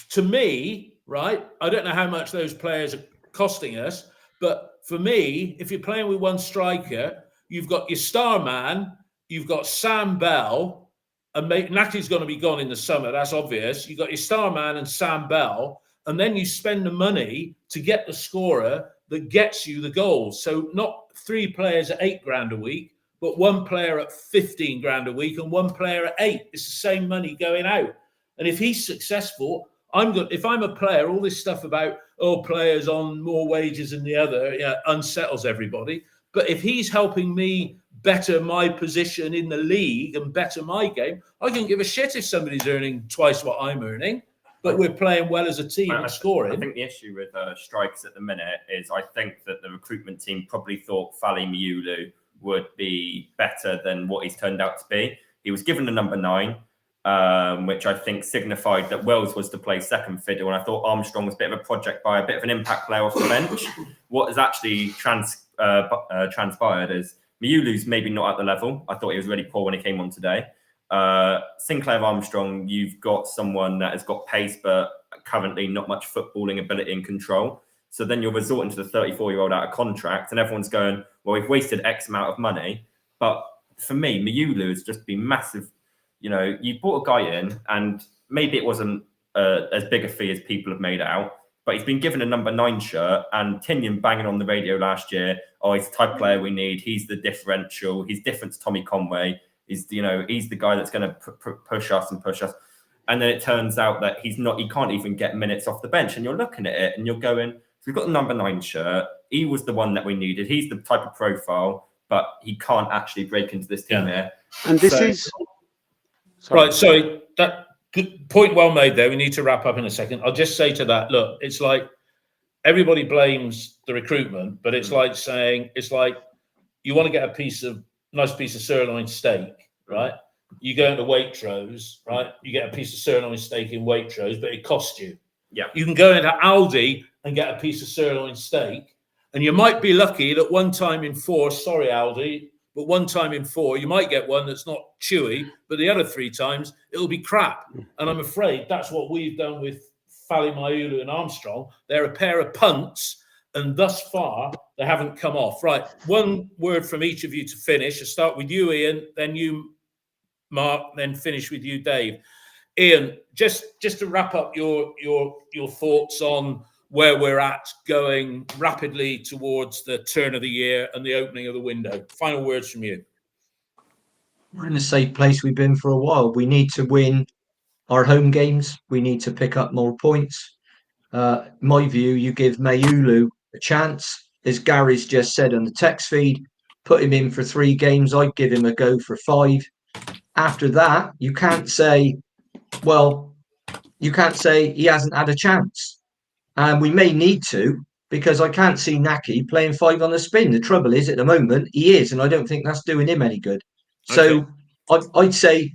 To me, right, I don't know how much those players are costing us, but for me, if you're playing with one striker, you've got your star man, you've got Sam Bell, and Naki's going to be gone in the summer, that's obvious. You've got your star man and Sam Bell, and then you spend the money to get the scorer that gets you the goals. So not 3 players at $8,000 a week, but 1 player at $15,000 a week and 1 player at 8. It's the same money going out. And if he's successful, I'm good. If I'm a player, all this stuff about players on more wages than the other unsettles everybody. But if he's helping me better my position in the league and better my game, I can give a shit if somebody's earning twice what I'm earning. But we're playing well as a team and scoring. I think the issue with strikers at the minute is I think that the recruitment team probably thought Fally Mayulu would be better than what he's turned out to be. He was given the number 9, which I think signified that Wells was to play second fiddle. And I thought Armstrong was a bit of a project by a bit of an impact player off the bench. What has actually transpired is Mayulu's maybe not at the level. I thought he was really poor when he came on today. Sinclair Armstrong, you've got someone that has got pace, but currently not much footballing ability and control. So then you're resorting to the 34-year-old out of contract, and everyone's going, well, we've wasted X amount of money. But for me, Mayulu has just been massive. You know, you brought a guy in, and maybe it wasn't as big a fee as people have made it out, but he's been given a number 9 shirt, and Tinian banging on the radio last year, he's the type of player we need. He's the differential. He's different to Tommy Conway. He's the guy that's going to push us. And then it turns out that he's not. He can't even get minutes off the bench. And you're looking at it and you're going, so we've got the number 9 shirt. He was the one that we needed. He's the type of profile, but he can't actually break into this team here. And this is... Right, sorry, that good point, well made there. We need to wrap up in a second. I'll just say to that, look, it's like everybody blames the recruitment, but it's like saying, it's like you want to get a nice piece of sirloin steak, right? You go into Waitrose, right? You get a piece of sirloin steak in Waitrose, but it costs you. Yeah. You can go into Aldi and get a piece of sirloin steak, and you might be lucky that one time in 4, sorry Aldi, but one time in 4, you might get one that's not chewy, but the other 3 times it'll be crap. And I'm afraid that's what we've done with Fally Mayulu and Armstrong. They're a pair of punts, and thus far they haven't come off. Right, one word from each of you to finish. I'll start with you, Ian, then you, Mark, then finish with you, Dave. Ian, just to wrap up your thoughts on where we're at going rapidly towards the turn of the year and the opening of the window. Final words from you. We're in the safe place we've been for a while. We need to win our home games. We need to pick up more points. My view, you give Mayulu a chance. As Gary's just said on the text feed, put him in for 3 games. I'd give him a go for 5. After that, you can't say he hasn't had a chance. And we may need to, because I can't see Naki playing 5 on the spin. The trouble is, at the moment, he is, and I don't think that's doing him any good. So I'd say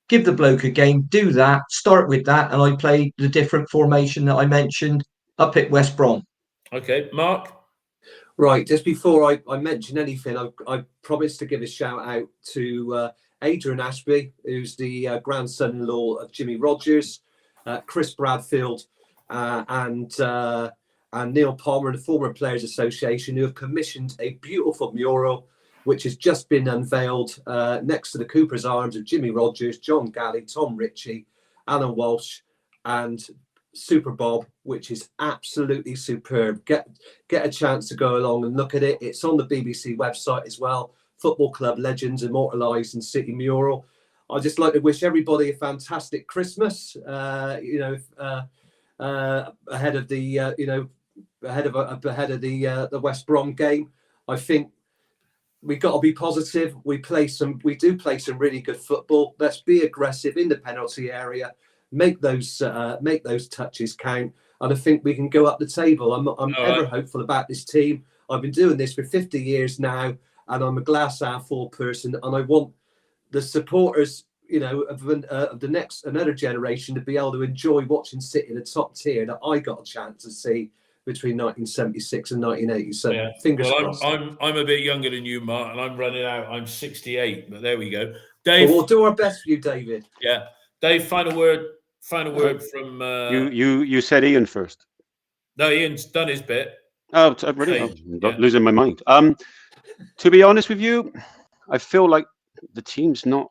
give the bloke a game, do that, start with that, and I play the different formation that I mentioned up at West Brom. Okay, Mark? Right, just before I mention anything, I promised to give a shout out to Adrian Ashby, who's the grandson-in-law of Jimmy Rogers, Chris Bradfield, and Neil Palmer and the Former Players Association, who have commissioned a beautiful mural which has just been unveiled next to the Cooper's Arms of Jimmy Rogers, John Galley, Tom Ritchie, Alan Walsh, and Super Bob, which is absolutely superb. Get a chance to go along and look at it. It's on the BBC website as well. Football Club Legends Immortalised in City Mural. I'd just like to wish everybody a fantastic Christmas. Ahead of the ahead of the West Brom game. I think we've got to be positive. We do play some really good football. Let's be aggressive in the penalty area. Make those touches count, and I think we can go up the table. I'm ever hopeful about this team. I've been doing this for 50 years now, and I'm a glass half full person, and I want the supporters, of another generation to be able to enjoy watching City in the top tier that I got a chance to see between 1976 and 1980. So fingers crossed. I'm a bit younger than you, Mark, and I'm running out. I'm 68, but there we go. Dave, we'll do our best for you, David. Yeah, Dave. Final word from you said Ian first. No, Ian's done his bit. Oh, really? I'm losing my mind. To be honest with you, I feel like the team's not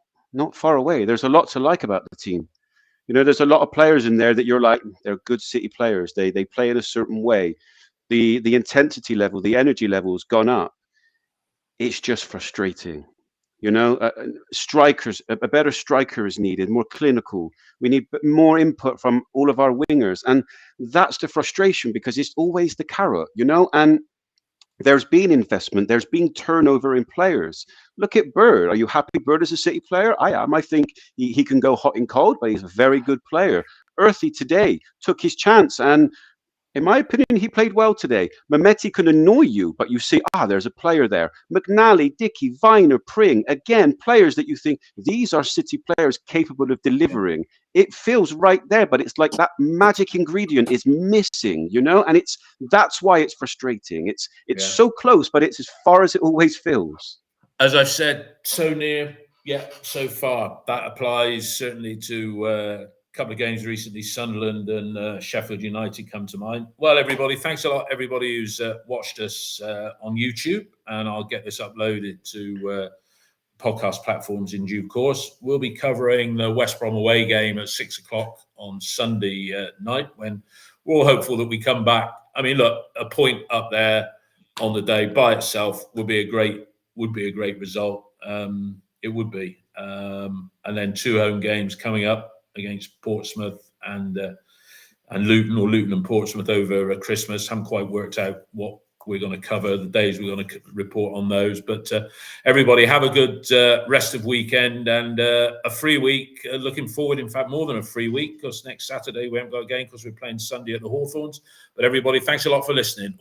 far away. There's a lot to like about the team. There's a lot of players in there that you're like, they're good City players. They play in a certain way. The intensity level, the energy level has gone up. It's just frustrating. Strikers, a better striker is needed, more clinical. We need more input from all of our wingers. And that's the frustration, because it's always the carrot, and there's been investment, there's been turnover in players. Look at Bird. Are you happy Bird is a City player? I am. I think he can go hot and cold, but he's a very good player. Earthy today took his chance, and in my opinion, he played well today. Mehmeti can annoy you, but you see, there's a player there. McNally, Dickey, Viner, Pring, again, players that you think, these are City players capable of delivering. It feels right there, but it's like that magic ingredient is missing, and that's why it's frustrating. It's so close, but it's as far as it always feels. As I've said, so near, so far. That applies certainly to couple of games recently. Sunderland and Sheffield United come to mind. Well, everybody, thanks a lot, everybody who's watched us on YouTube, and I'll get this uploaded to podcast platforms in due course. We'll be covering the West Brom away game at 6:00 on Sunday night, when we're all hopeful that we come back. I mean, look, a point up there on the day by itself would be a great result. It would be, and then 2 home games coming up against Portsmouth and Luton, or Luton and Portsmouth over Christmas. Haven't quite worked out what we're going to cover, the days we're going to report on those. But everybody have a good rest of weekend, and a free week. Looking forward, in fact, more than a free week, because next Saturday we haven't got a game because we're playing Sunday at the Hawthorns. But everybody, thanks a lot for listening.